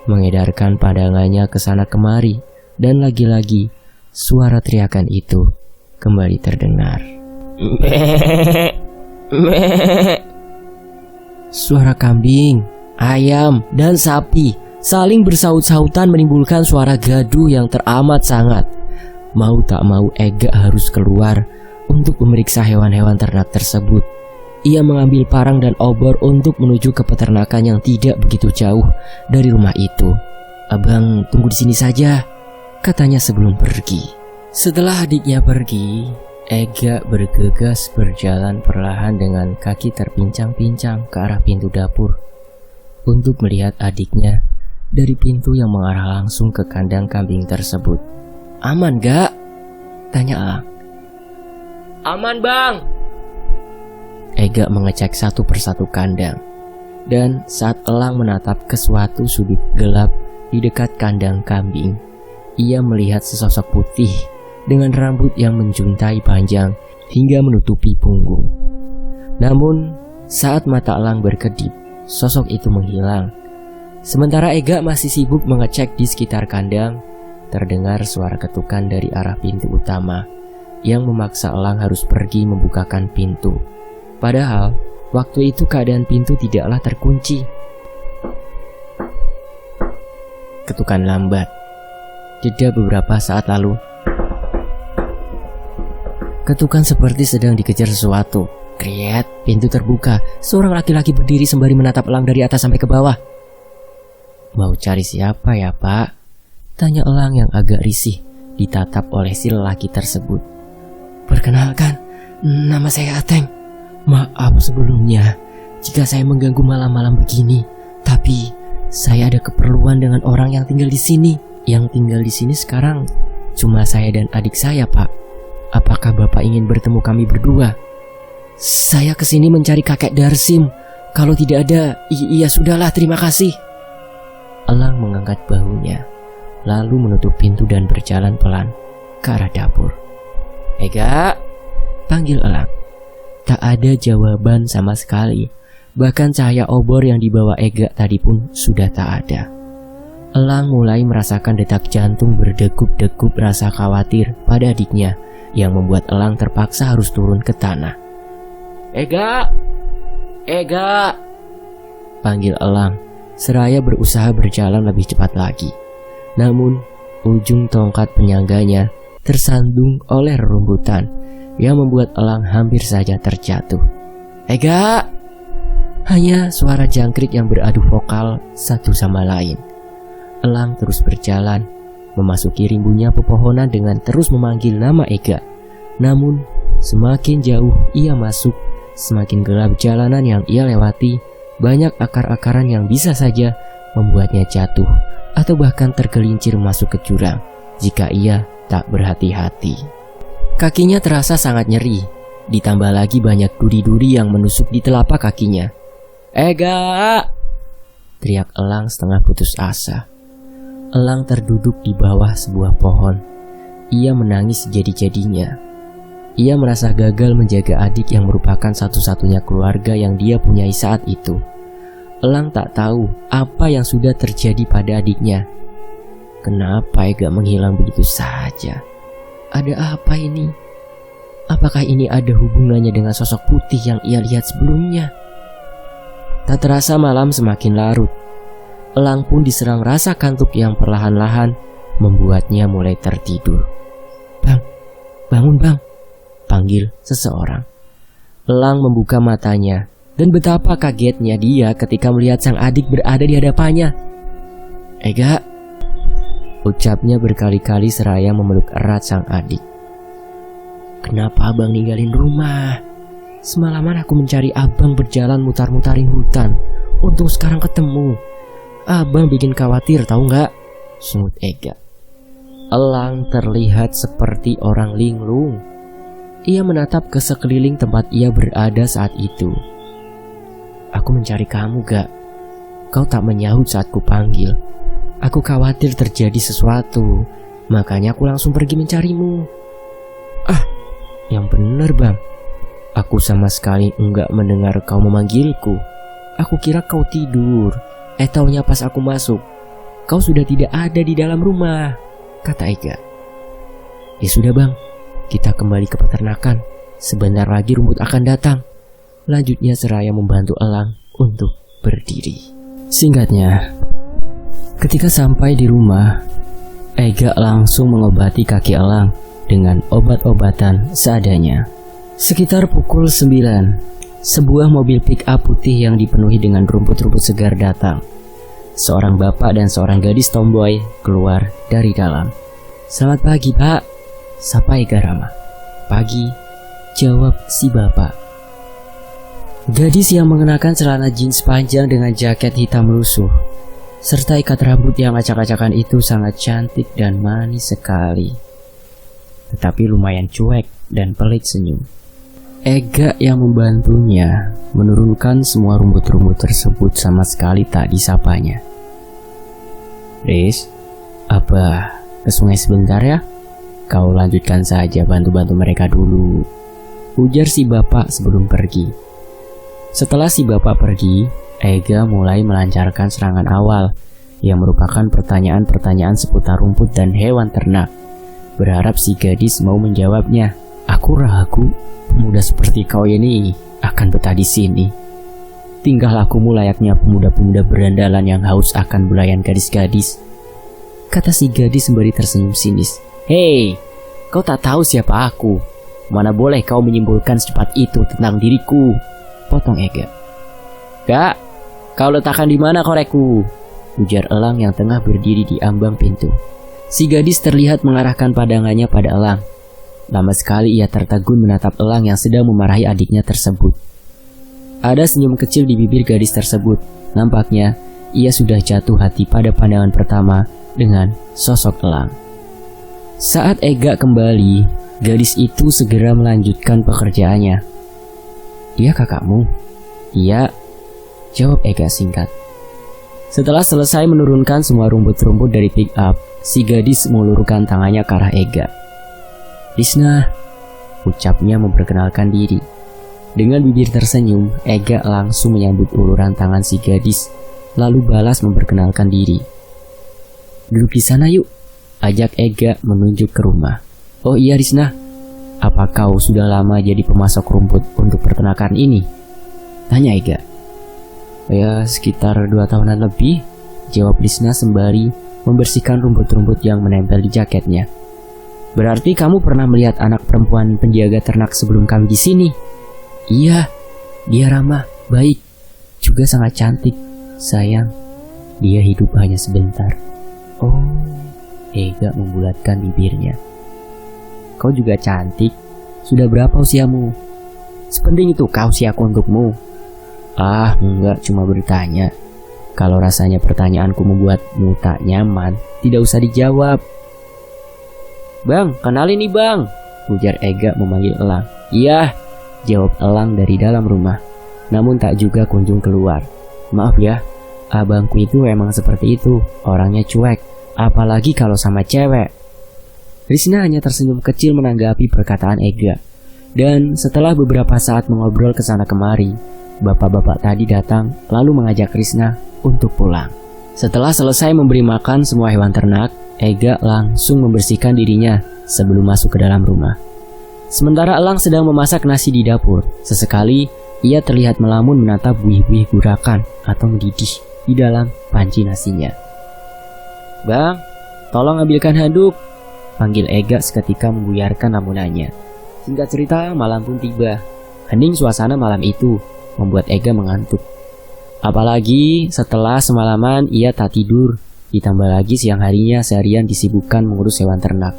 mengedarkan pandangannya ke sana kemari, dan lagi-lagi suara teriakan itu kembali terdengar. Suara kambing, ayam, dan sapi saling bersaut-sautan menimbulkan suara gaduh yang teramat sangat. Mau tak mau Ega harus keluar untuk memeriksa hewan-hewan ternak tersebut. Ia mengambil parang dan obor untuk menuju ke peternakan yang tidak begitu jauh dari rumah itu. "Abang tunggu di sini saja," katanya sebelum pergi. Setelah adiknya pergi, Ega bergegas berjalan perlahan dengan kaki terpincang-pincang ke arah pintu dapur untuk melihat adiknya dari pintu yang mengarah langsung ke kandang kambing tersebut. "Aman gak?" tanya Elang. "Aman bang." Ega mengecek satu persatu kandang, dan saat Elang menatap ke suatu sudut gelap di dekat kandang kambing, ia melihat sesosok putih dengan rambut yang menjuntai panjang hingga menutupi punggung. Namun saat mata Elang berkedip, sosok itu menghilang. Sementara Ega masih sibuk mengecek di sekitar kandang, terdengar suara ketukan dari arah pintu utama yang memaksa Elang harus pergi membukakan pintu. Padahal waktu itu keadaan pintu tidaklah terkunci. Ketukan lambat. Jeda beberapa saat lalu, ketukan seperti sedang dikejar sesuatu. Kriet, pintu terbuka. Seorang laki-laki berdiri sembari menatap Elang dari atas sampai ke bawah. Mau cari siapa ya, Pak? Tanya Elang yang agak risih ditatap oleh si lelaki tersebut. Perkenalkan, nama saya Ateng. Maaf sebelumnya jika saya mengganggu malam-malam begini, tapi saya ada keperluan dengan orang yang tinggal di sini. Yang tinggal di sini sekarang cuma saya dan adik saya, Pak. Apakah Bapak ingin bertemu kami berdua? Saya kesini mencari kakek Darsim. Kalau tidak ada, iya sudahlah, terima kasih. Elang mengangkat bahunya, lalu menutup pintu dan berjalan pelan ke arah dapur. Ega, panggil Elang. Tak ada jawaban sama sekali. Bahkan cahaya obor yang dibawa Ega tadi pun sudah tak ada. Elang mulai merasakan detak jantung berdegup-degup rasa khawatir pada adiknya, yang membuat Elang terpaksa harus turun ke tanah. Ega! Ega! Panggil Elang, seraya berusaha berjalan lebih cepat lagi. Namun, ujung tongkat penyangganya tersandung oleh rerumputan yang membuat Elang hampir saja terjatuh. Ega! Hanya suara jangkrik yang beradu vokal satu sama lain. Elang terus berjalan, memasuki rimbunya pepohonan dengan terus memanggil nama Ega. Namun, semakin jauh ia masuk, semakin gelap jalanan yang ia lewati. Banyak akar-akaran yang bisa saja membuatnya jatuh atau bahkan tergelincir masuk ke jurang jika ia tak berhati-hati. Kakinya terasa sangat nyeri, ditambah lagi banyak duri-duri yang menusuk di telapak kakinya. Ega! Teriak Elang setengah putus asa. Elang terduduk di bawah sebuah pohon. Ia menangis jadi-jadinya. Ia merasa gagal menjaga adik yang merupakan satu-satunya keluarga yang dia punyai saat itu. Elang tak tahu apa yang sudah terjadi pada adiknya. Kenapa Ega menghilang begitu saja? Ada apa ini? Apakah ini ada hubungannya dengan sosok putih yang ia lihat sebelumnya? Tak terasa malam semakin larut. Elang pun diserang rasa kantuk yang perlahan-lahan membuatnya mulai tertidur. Bang, bangun bang, panggil seseorang. Elang membuka matanya dan betapa kagetnya dia ketika melihat sang adik berada di hadapannya. Ega, ucapnya berkali-kali seraya memeluk erat sang adik. Kenapa abang ninggalin rumah? Semalaman aku mencari abang berjalan mutar-mutarin hutan. Untung sekarang ketemu. Abang bikin khawatir tahu nggak? Sungut Ega. Elang terlihat seperti orang linglung. Ia menatap ke sekeliling tempat ia berada saat itu. Aku mencari kamu gak? Kau tak menyahut saat kupanggil. Aku khawatir terjadi sesuatu, makanya aku langsung pergi mencarimu. Ah, yang bener bang. Aku sama sekali enggak mendengar kau memanggilku. Aku kira kau tidur. Taunya pas aku masuk, kau sudah tidak ada di dalam rumah, kata Ega. Ya sudah bang, kita kembali ke peternakan. Sebentar lagi rumput akan datang. Lanjutnya seraya membantu Elang untuk berdiri. Singkatnya, ketika sampai di rumah, Ega langsung mengobati kaki Elang dengan obat-obatan seadanya. Sekitar pukul 9, sebuah mobil pick-up putih yang dipenuhi dengan rumput-rumput segar datang. Seorang bapak dan seorang gadis tomboy keluar dari dalam. Selamat pagi pak, sapa Ega ramah. Pagi, jawab si bapak. Gadis yang mengenakan celana jeans panjang dengan jaket hitam lusuh serta ikat rambut yang acak-acakan itu sangat cantik dan manis sekali. Tetapi lumayan cuek dan pelik senyum. Ega yang membantunya menurunkan semua rumput-rumput tersebut sama sekali tak disapanya. Riz, apa ke sungai sebentar ya? Kau lanjutkan saja bantu-bantu mereka dulu, ujar si bapak sebelum pergi. Setelah si bapak pergi, Ega mulai melancarkan serangan awal yang merupakan pertanyaan-pertanyaan seputar rumput dan hewan ternak. Berharap si gadis mau menjawabnya. Aku ragu pemuda seperti kau ini akan betah di sini. Tingkah lakumu layaknya pemuda-pemuda berandalan yang haus akan belayan gadis-gadis, kata si gadis sembari tersenyum sinis. Hei, kau tak tahu siapa aku. Mana boleh kau menyimpulkan secepat itu tentang diriku, potong Ega. Gak, kau letakkan di mana korekku? ujar Elang yang tengah berdiri di ambang pintu. Si gadis terlihat mengarahkan pandangannya pada Elang. Lama sekali ia tertegun menatap Elang yang sedang memarahi adiknya tersebut. Ada senyum kecil di bibir gadis tersebut. Nampaknya ia sudah jatuh hati pada pandangan pertama dengan sosok Elang. Saat Ega kembali, gadis itu segera melanjutkan pekerjaannya. "Dia kakakmu?" "Iya," jawab Ega singkat. Setelah selesai menurunkan semua rumput-rumput dari pick up, si gadis mengulurkan tangannya ke arah Ega. "Risna," ucapnya memperkenalkan diri. Dengan bibir tersenyum, Ega langsung menyambut uluran tangan si gadis, lalu balas memperkenalkan diri. "Duduk di sana yuk," ajak Ega menunjuk ke rumah. "Oh iya Risna, apa kau sudah lama jadi pemasok rumput untuk peternakan ini?" tanya Ega. "Ya sekitar 2 tahunan lebih," jawab Risna sembari membersihkan rumput-rumput yang menempel di jaketnya. "Berarti kamu pernah melihat anak perempuan penjaga ternak sebelum kami di sini?" "Iya, dia ramah, baik, juga sangat cantik. Sayang, dia hidup hanya sebentar." "Oh," Ega membulatkan bibirnya. "Kau juga cantik. Sudah berapa usiamu?" "Sepenting itu kau usiaku untukmu." "Ah, enggak, cuma bertanya. Kalau rasanya pertanyaanku membuatmu tak nyaman, tidak usah dijawab." "Bang, kenalin nih bang," ujar Ega memanggil Elang. "Iya," jawab Elang dari dalam rumah, namun tak juga kunjung keluar. "Maaf ya, abangku itu emang seperti itu, orangnya cuek, apalagi kalau sama cewek." Risna hanya tersenyum kecil menanggapi perkataan Ega. Dan setelah beberapa saat mengobrol kesana kemari, bapak-bapak tadi datang lalu mengajak Risna untuk pulang. Setelah selesai memberi makan semua hewan ternak, Ega langsung membersihkan dirinya sebelum masuk ke dalam rumah. Sementara Elang sedang memasak nasi di dapur, sesekali ia terlihat melamun menatap buih-buih gurakan atau mendidih di dalam panci nasinya. "Bang, tolong ambilkan handuk," panggil Ega seketika membuyarkan lamunannya. Singkat cerita, malam pun tiba. Hening suasana malam itu membuat Ega mengantuk. Apalagi setelah semalaman ia tak tidur, ditambah lagi siang harinya seharian disibukkan mengurus hewan ternak.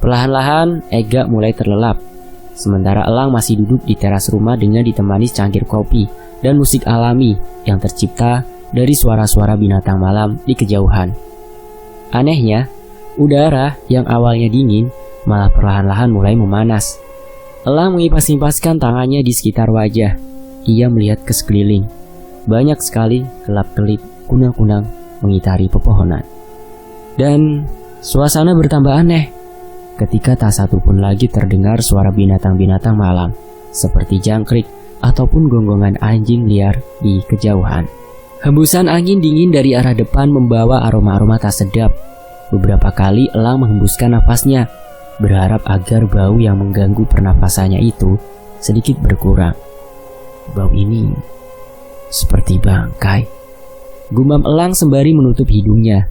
Perlahan-lahan Ega mulai terlelap. Sementara Elang masih duduk di teras rumah dengan ditemani secangkir kopi dan musik alami yang tercipta dari suara-suara binatang malam di kejauhan. Anehnya, udara yang awalnya dingin malah perlahan-lahan mulai memanas. Elang mengipas-ipaskan tangannya di sekitar wajah. Ia melihat ke sekeliling. Banyak sekali kelap-kelip kunang-kunang mengitari pepohonan. Dan suasana bertambah aneh ketika tak satu pun lagi terdengar suara binatang-binatang malam seperti jangkrik ataupun gonggongan anjing liar di kejauhan. Hembusan angin dingin dari arah depan membawa aroma-aroma tak sedap. Beberapa kali Elang menghembuskan nafasnya, berharap agar bau yang mengganggu pernapasannya itu sedikit berkurang. Bau ini seperti bangkai, gumam Elang sembari menutup hidungnya.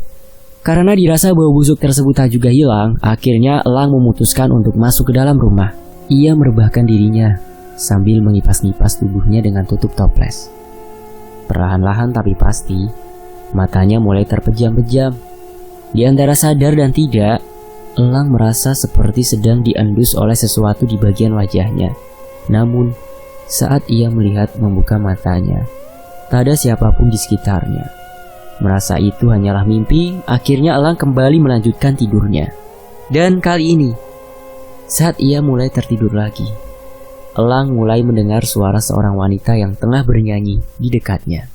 Karena dirasa bau busuk tersebut tak juga hilang, akhirnya Elang memutuskan untuk masuk ke dalam rumah. Ia merebahkan dirinya sambil mengipas-ngipas tubuhnya dengan tutup toples. Perlahan-lahan tapi pasti, matanya mulai terpejam-pejam. Di antara sadar dan tidak, Elang merasa seperti sedang diendus oleh sesuatu di bagian wajahnya. Namun, saat ia melihat membuka matanya, tak ada siapapun di sekitarnya. Merasa itu hanyalah mimpi, akhirnya Elang kembali melanjutkan tidurnya. Dan kali ini, saat ia mulai tertidur lagi, Elang mulai mendengar suara seorang wanita yang tengah bernyanyi di dekatnya.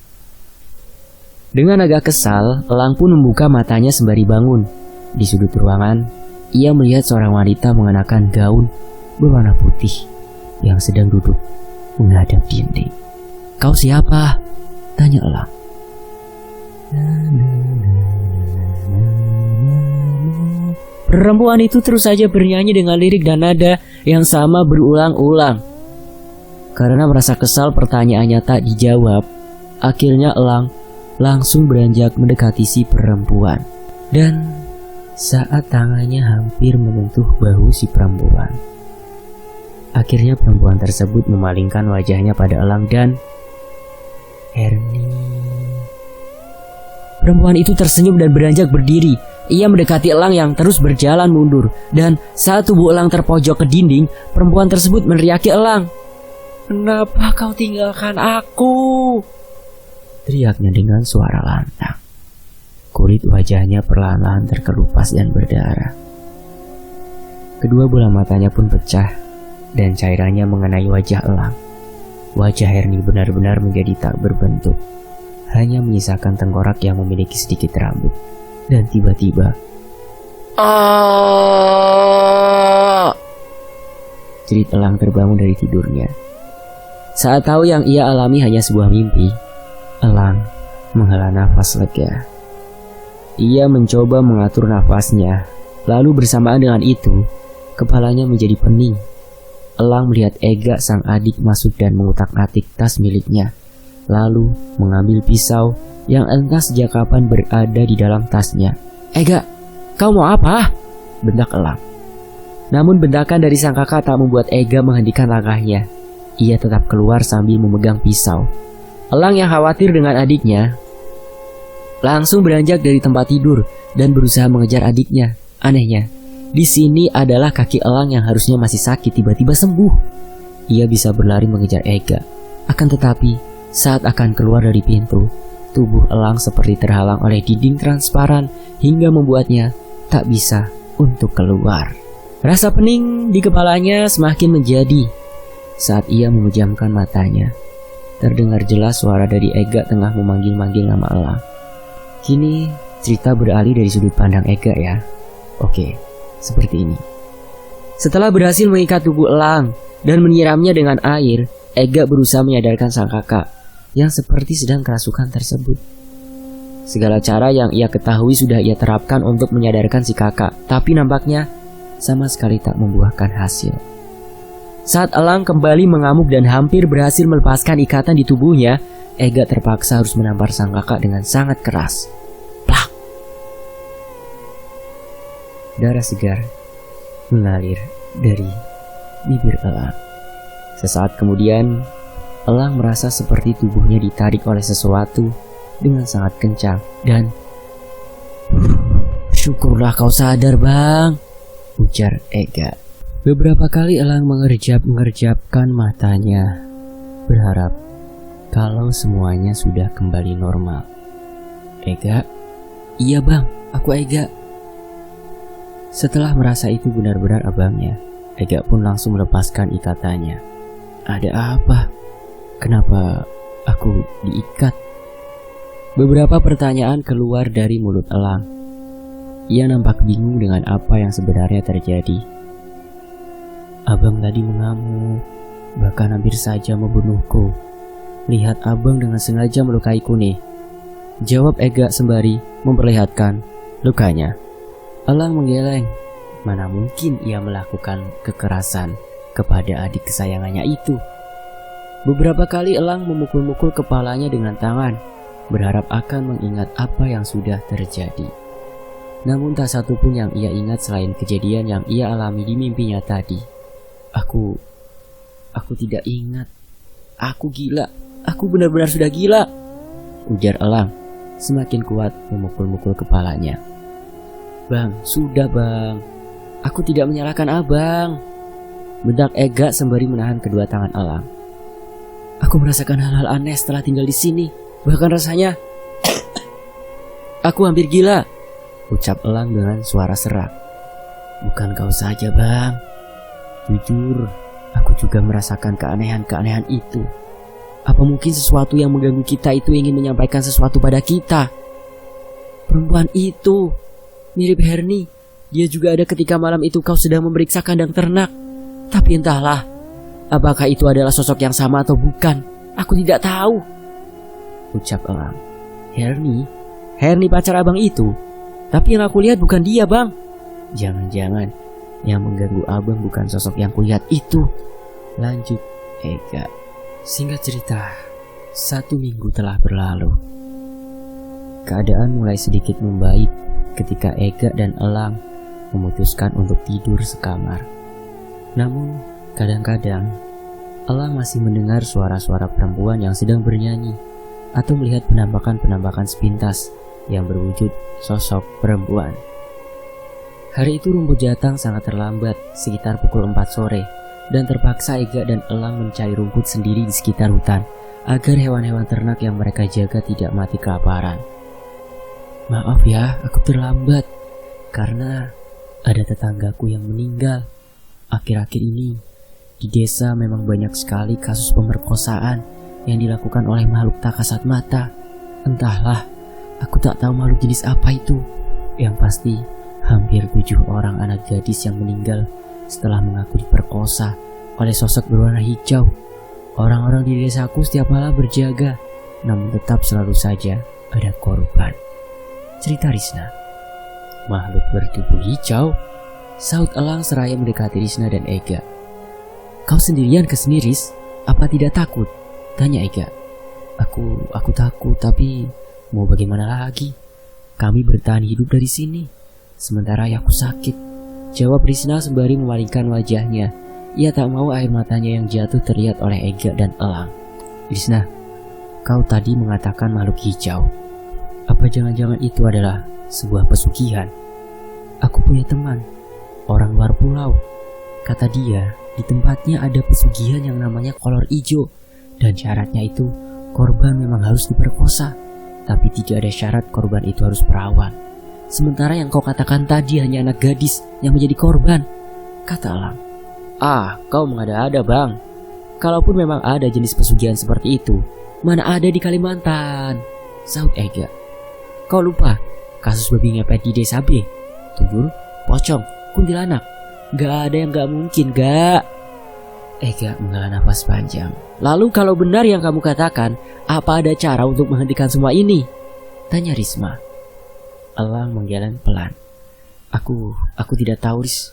Dengan agak kesal, Elang pun membuka matanya sembari bangun. Di sudut ruangan, ia melihat seorang wanita mengenakan gaun berwarna putih yang sedang duduk menghadap dinding. "Kau siapa?" tanya Elang. Perempuan itu terus saja bernyanyi dengan lirik dan nada yang sama berulang-ulang. Karena merasa kesal pertanyaannya tak dijawab, akhirnya Elang langsung beranjak mendekati si perempuan. Dan saat tangannya hampir menyentuh bahu si perempuan, akhirnya perempuan tersebut memalingkan wajahnya pada Elang dan Ernie. Perempuan itu tersenyum dan beranjak berdiri. Ia mendekati elang yang terus berjalan mundur. Dan saat tubuh elang terpojok ke dinding, perempuan tersebut meneriaki elang. "Kenapa kau tinggalkan aku?" teriaknya dengan suara lantang. Kulit wajahnya perlahan-lahan terkelupas dan berdarah. Kedua bola matanya pun pecah dan cairannya mengenai wajah elang. Wajah Herni benar-benar menjadi tak berbentuk. Hanya menyisakan tengkorak yang memiliki sedikit rambut. Dan tiba-tiba, jerit elang terbangun dari tidurnya. Saat tahu yang ia alami hanya sebuah mimpi, elang menghela nafas lega. Ia mencoba mengatur nafasnya, lalu bersamaan dengan itu, kepalanya menjadi pening. Elang melihat Ega sang adik masuk dan mengutak-atik tas miliknya. Lalu mengambil pisau yang entah sejak kapan berada di dalam tasnya. "Ega, kau mau apa?" bentak elang. Namun bentakan dari sang kakak tak membuat Ega menghentikan langkahnya. Ia tetap keluar sambil memegang pisau. Elang yang khawatir dengan adiknya langsung beranjak dari tempat tidur dan berusaha mengejar adiknya. Anehnya, di sini adalah kaki elang yang harusnya masih sakit tiba-tiba sembuh. Ia bisa berlari mengejar Ega. Akan tetapi, saat akan keluar dari pintu, tubuh elang seperti terhalang oleh dinding transparan hingga membuatnya tak bisa untuk keluar. Rasa pening di kepalanya semakin menjadi. Saat ia memejamkan matanya, terdengar jelas suara dari Ega tengah memanggil-manggil nama elang. Kini cerita beralih dari sudut pandang Ega ya. Oke, seperti ini. Setelah berhasil mengikat tubuh elang dan menyiramnya dengan air, Ega berusaha menyadarkan sang kakak yang seperti sedang kerasukan tersebut. Segala cara yang ia ketahui sudah ia terapkan untuk menyadarkan si kakak, tapi nampaknya sama sekali tak membuahkan hasil. Saat elang kembali mengamuk dan hampir berhasil melepaskan ikatan di tubuhnya, Ega terpaksa harus menampar sang kakak dengan sangat keras. Plak! Darah segar mengalir dari bibir elang. Sesaat kemudian, elang merasa seperti tubuhnya ditarik oleh sesuatu dengan sangat kencang dan "Syukurlah kau sadar, Bang," ujar Ega. Beberapa kali elang mengerjap-mengerjapkan matanya, berharap kalau semuanya sudah kembali normal. "Ega?" "Iya, Bang, aku Ega." Setelah merasa itu benar-benar abangnya, Ega pun langsung melepaskan ikatannya. "Ada apa? Kenapa aku diikat?" Beberapa pertanyaan keluar dari mulut elang. Ia nampak bingung dengan apa yang sebenarnya terjadi. "Abang tadi mengamuk, bahkan hampir saja membunuhku. Lihat abang dengan sengaja melukaiku nih," jawab Ega sembari memperlihatkan lukanya. Elang menggeleng. Mana mungkin ia melakukan kekerasan kepada adik kesayangannya itu. Beberapa kali elang memukul-mukul kepalanya dengan tangan, berharap akan mengingat apa yang sudah terjadi. Namun tak satu pun yang ia ingat selain kejadian yang ia alami di mimpinya tadi. Aku tidak ingat. Aku gila. Aku benar-benar sudah gila," ujar elang, semakin kuat memukul-mukul kepalanya. "Bang, sudah bang. Aku tidak menyalahkan abang," bentak Ega sembari menahan kedua tangan elang. "Aku merasakan hal-hal aneh setelah tinggal di sini. Bahkan rasanya aku hampir gila," ucap elang dengan suara serak. "Bukan kau saja, Bang. Jujur, aku juga merasakan keanehan-keanehan itu. Apa mungkin sesuatu yang mengganggu kita itu ingin menyampaikan sesuatu pada kita? Perempuan itu mirip Herni. Dia juga ada ketika malam itu kau sedang memeriksa kandang ternak. Tapi entahlah, apakah itu adalah sosok yang sama atau bukan? Aku tidak tahu," ucap elang. Herni pacar abang itu. Tapi yang aku lihat bukan dia, Bang. Jangan-jangan yang mengganggu abang bukan sosok yang kulihat itu, lanjut Ega. Singkat cerita, 1 minggu telah berlalu. Keadaan mulai sedikit membaik ketika Ega dan elang memutuskan untuk tidur sekamar. Namun, kadang-kadang elang masih mendengar suara-suara perempuan yang sedang bernyanyi atau melihat penampakan-penampakan sepintas yang berwujud sosok perempuan. Hari itu rumput jatang sangat terlambat, sekitar pukul 4 sore, dan terpaksa Ega dan Elang mencari rumput sendiri di sekitar hutan agar hewan-hewan ternak yang mereka jaga tidak mati kelaparan. Maaf ya, aku terlambat karena ada tetanggaku yang meninggal. Akhir-akhir ini di desa memang banyak sekali kasus pemerkosaan yang dilakukan oleh makhluk tak kasat mata. Entahlah, aku tak tahu makhluk jenis apa itu. Yang pasti hampir 7 orang anak gadis yang meninggal setelah mengaku diperkosa oleh sosok berwarna hijau. Orang-orang di desaku setiap malam berjaga, namun tetap selalu saja ada korban. Cerita Risna. Makhluk bertubuh hijau? Saut Elang seraya mendekati Risna dan Ega. Kau sendirian kesini, Ris? Apa tidak takut? Tanya Ega. Aku takut, tapi mau bagaimana lagi? Kami bertahan hidup dari sini, sementara ayahku sakit. Jawab Risna sembari memalingkan wajahnya. Ia tak mau air matanya yang jatuh terlihat oleh Ega dan Elang. Risna, kau tadi mengatakan makhluk hijau. Apa jangan-jangan itu adalah sebuah pesugihan? Aku punya teman, orang luar pulau. Kata dia, di tempatnya ada pesugihan yang namanya kolor ijo. Dan syaratnya itu, korban memang harus diperkosa. Tapi tidak ada syarat korban itu harus perawan. Sementara yang kau katakan tadi hanya anak gadis yang menjadi korban, kata Elang. Kau mengada-ada bang. Kalaupun memang ada jenis pesugihan seperti itu, mana ada di Kalimantan, saut Ega. Kau lupa kasus babi ngepet di desa B, tuyul, pocong, kuntilanak. Gak ada yang gak mungkin, gak. Ega menghela nafas panjang. Lalu kalau benar yang kamu katakan, apa ada cara untuk menghentikan semua ini? Tanya Risma. Elang menggeleng pelan. Aku tidak tahu, Ris,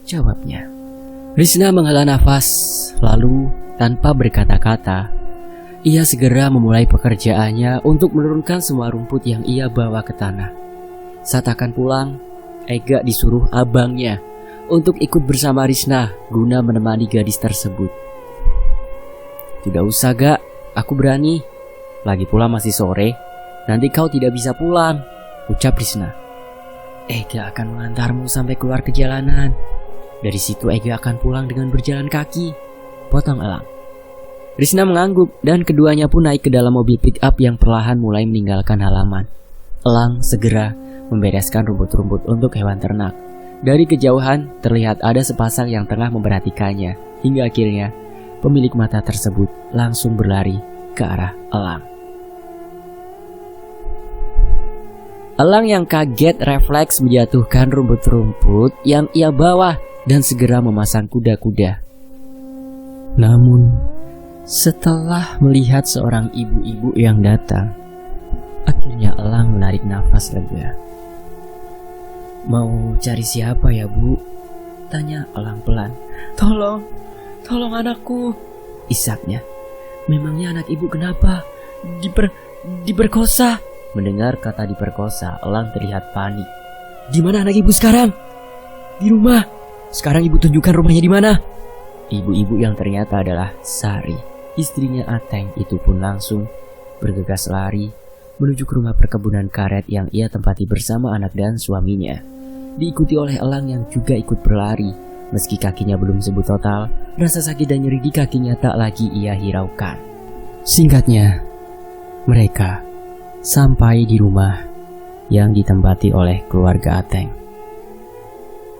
jawabnya. Risna menghela nafas, lalu tanpa berkata-kata, ia segera memulai pekerjaannya untuk menurunkan semua rumput yang ia bawa ke tanah. Saat akan pulang, Ega disuruh abangnya untuk ikut bersama Risna guna menemani gadis tersebut. Tidak usah gak, aku berani. Lagi pula masih sore, nanti kau tidak bisa pulang, ucap Risna. Ega akan mengantarmu sampai keluar ke jalanan. Dari situ Ega akan pulang dengan berjalan kaki, potong Elang. Risna mengangguk dan keduanya pun naik ke dalam mobil pick up yang perlahan mulai meninggalkan halaman. Elang segera membereskan rumput-rumput untuk hewan ternak. Dari kejauhan terlihat ada sepasang yang tengah memperhatikannya. Hingga akhirnya pemilik mata tersebut langsung berlari ke arah Elang. Elang yang kaget refleks menjatuhkan rumput-rumput yang ia bawa dan segera memasang kuda-kuda. Namun setelah melihat seorang ibu-ibu yang datang, akhirnya Elang menarik nafas lega. Mau cari siapa ya, Bu? Tanya Elang pelan. Tolong anakku, isapnya. Memangnya anak ibu kenapa? Diperkosa. Mendengar kata diperkosa, Elang terlihat panik. Di mana anak ibu sekarang? Di rumah. Sekarang ibu tunjukkan rumahnya di mana? Ibu-ibu yang ternyata adalah Sari, istrinya Ateng, itu pun langsung bergegas lari menuju ke rumah perkebunan karet yang ia tempati bersama anak dan suaminya. Diikuti oleh Elang yang juga ikut berlari. Meski kakinya belum sembuh total, rasa sakit dan nyeri di kakinya tak lagi ia hiraukan. Singkatnya, mereka sampai di rumah yang ditempati oleh keluarga Ateng.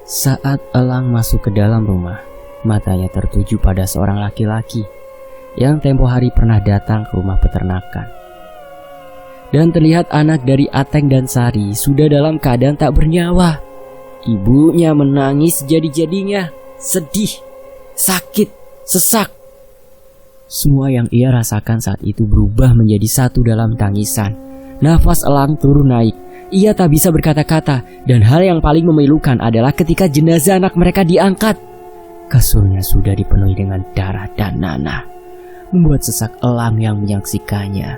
Saat Elang masuk ke dalam rumah, matanya tertuju pada seorang laki-laki yang tempo hari pernah datang ke rumah peternakan. Dan terlihat anak dari Ateng dan Sari sudah dalam keadaan tak bernyawa. Ibunya menangis jadi-jadinya, sedih, sakit, sesak. Semua yang ia rasakan saat itu berubah menjadi satu dalam tangisan. Nafas Elang turun naik. Ia tak bisa berkata-kata, dan hal yang paling memilukan adalah ketika jenazah anak mereka diangkat. Kasurnya sudah dipenuhi dengan darah dan nanah, membuat sesak Elang yang menyaksikannya.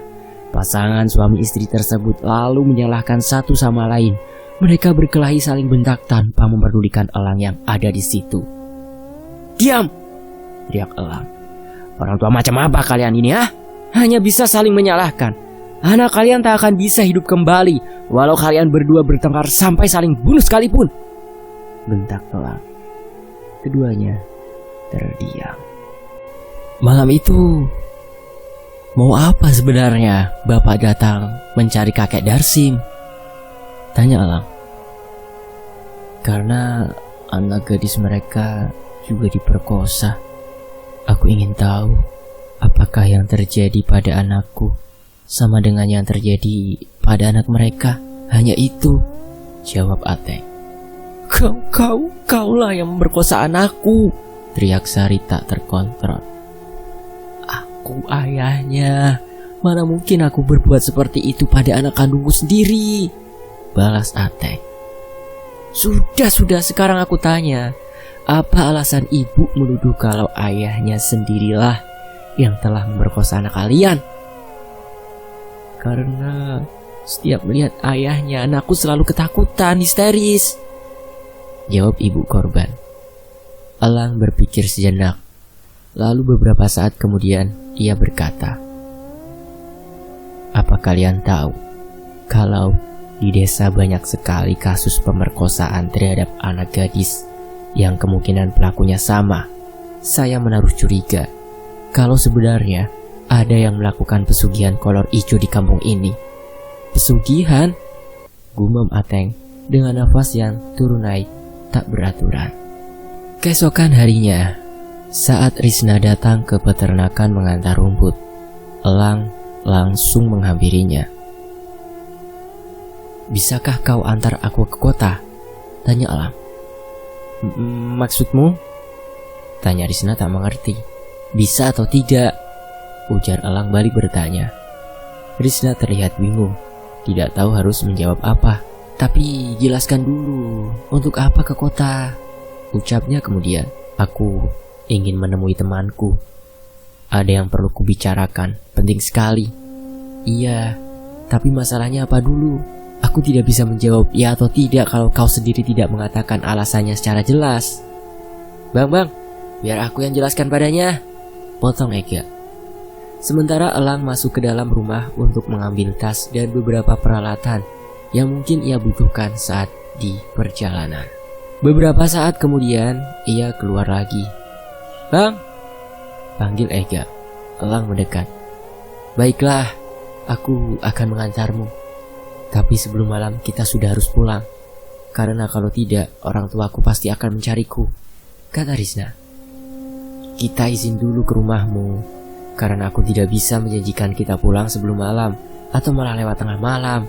Pasangan suami istri tersebut lalu menyalahkan satu sama lain. Mereka berkelahi saling bentak tanpa memperdulikan Elang yang ada di situ. Diam! Teriak Elang. Orang tua macam apa kalian ini, ha? Hanya bisa saling menyalahkan. Anak kalian tak akan bisa hidup kembali walau kalian berdua bertengkar sampai saling bunuh sekalipun, bentak Elang. Keduanya terdiam. Malam itu, mau apa sebenarnya Bapak datang mencari kakek Darsim? Tanya Elang. Karena anak gadis mereka juga diperkosa. Aku ingin tahu apakah yang terjadi pada anakku sama dengan yang terjadi pada anak mereka. Hanya itu, jawab Ateng. Kaulah yang memperkosa anakku, teriak Sari tak terkontrol. Aku ayahnya, mana mungkin aku berbuat seperti itu pada anak kandungku sendiri, balas Ateng. Sudah, sekarang aku tanya, apa alasan ibu menuduh kalau ayahnya sendirilah yang telah memperkosa anak kalian? Karena setiap melihat ayahnya, anakku selalu ketakutan, histeris, jawab ibu korban. Elang berpikir sejenak, lalu beberapa saat kemudian ia berkata, apa kalian tahu kalau di desa banyak sekali kasus pemerkosaan terhadap anak gadis yang kemungkinan pelakunya sama? Saya menaruh curiga kalau sebenarnya ada yang melakukan pesugihan kolor ijo di kampung ini. Pesugihan? Gumam Ateng dengan nafas yang turun naik tak beraturan. Keesokan harinya, saat Risna datang ke peternakan mengantar rumput, Elang langsung menghampirinya. Bisakah kau antar aku ke kota? Tanya Elang. Maksudmu? Tanya Risna tak mengerti. Bisa atau tidak? Ujar Elang balik bertanya. Risna terlihat bingung, tidak tahu harus menjawab apa. Tapi jelaskan dulu, untuk apa ke kota? Ucapnya kemudian. Aku ingin menemui temanku. Ada yang perlu kubicarakan, penting sekali. Iya, tapi masalahnya apa dulu? Aku tidak bisa menjawab ya atau tidak kalau kau sendiri tidak mengatakan alasannya secara jelas. Bang, biar aku yang jelaskan padanya, potong Ega. Sementara Elang masuk ke dalam rumah untuk mengambil tas dan beberapa peralatan yang mungkin ia butuhkan saat di perjalanan. Beberapa saat kemudian ia keluar lagi. Bang, panggil Ega. Elang mendekat. Baiklah, aku akan mengantarmu. Tapi sebelum malam kita sudah harus pulang. Karena kalau tidak, orang tuaku pasti akan mencariku, kata Risna. Kita izin dulu ke rumahmu, karena aku tidak bisa menjanjikan kita pulang sebelum malam atau malah lewat tengah malam,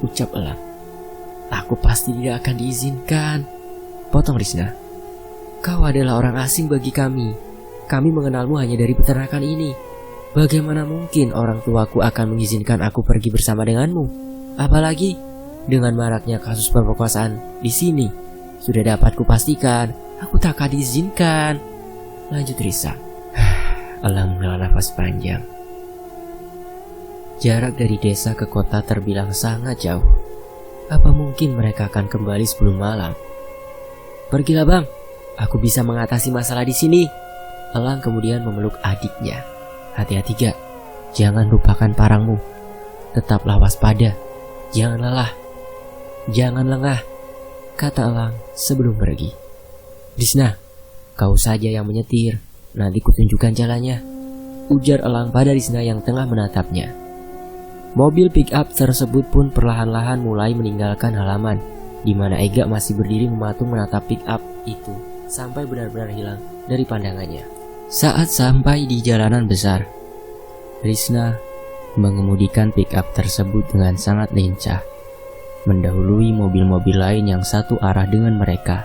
ucap Elang. Aku pasti tidak akan diizinkan, potong Risna. Kau adalah orang asing bagi kami. Kami mengenalmu hanya dari peternakan ini. Bagaimana mungkin orang tuaku akan mengizinkan aku pergi bersama denganmu? Apalagi dengan maraknya kasus pemerkosaan di sini. Sudah dapat kupastikan, aku tak akan diizinkan, lanjut Risa. Elang menghela nafas panjang. Jarak dari desa ke kota terbilang sangat jauh. Apa mungkin mereka akan kembali sebelum malam? Pergilah bang, aku bisa mengatasi masalah di sini. Elang kemudian memeluk adiknya. Hati-hati gak, jangan lupakan parangmu. Tetaplah waspada, jangan lelah, jangan lengah, kata Elang sebelum pergi. Risna, kau saja yang menyetir. Nanti kutunjukkan jalannya, ujar Elang pada Risna yang tengah menatapnya. Mobil pick-up tersebut pun perlahan-lahan mulai meninggalkan halaman, di mana Ega masih berdiri mematung menatap pick-up itu sampai benar-benar hilang dari pandangannya. Saat sampai di jalanan besar, Risna mengemudikan pick-up tersebut dengan sangat lincah, mendahului mobil-mobil lain yang satu arah dengan mereka.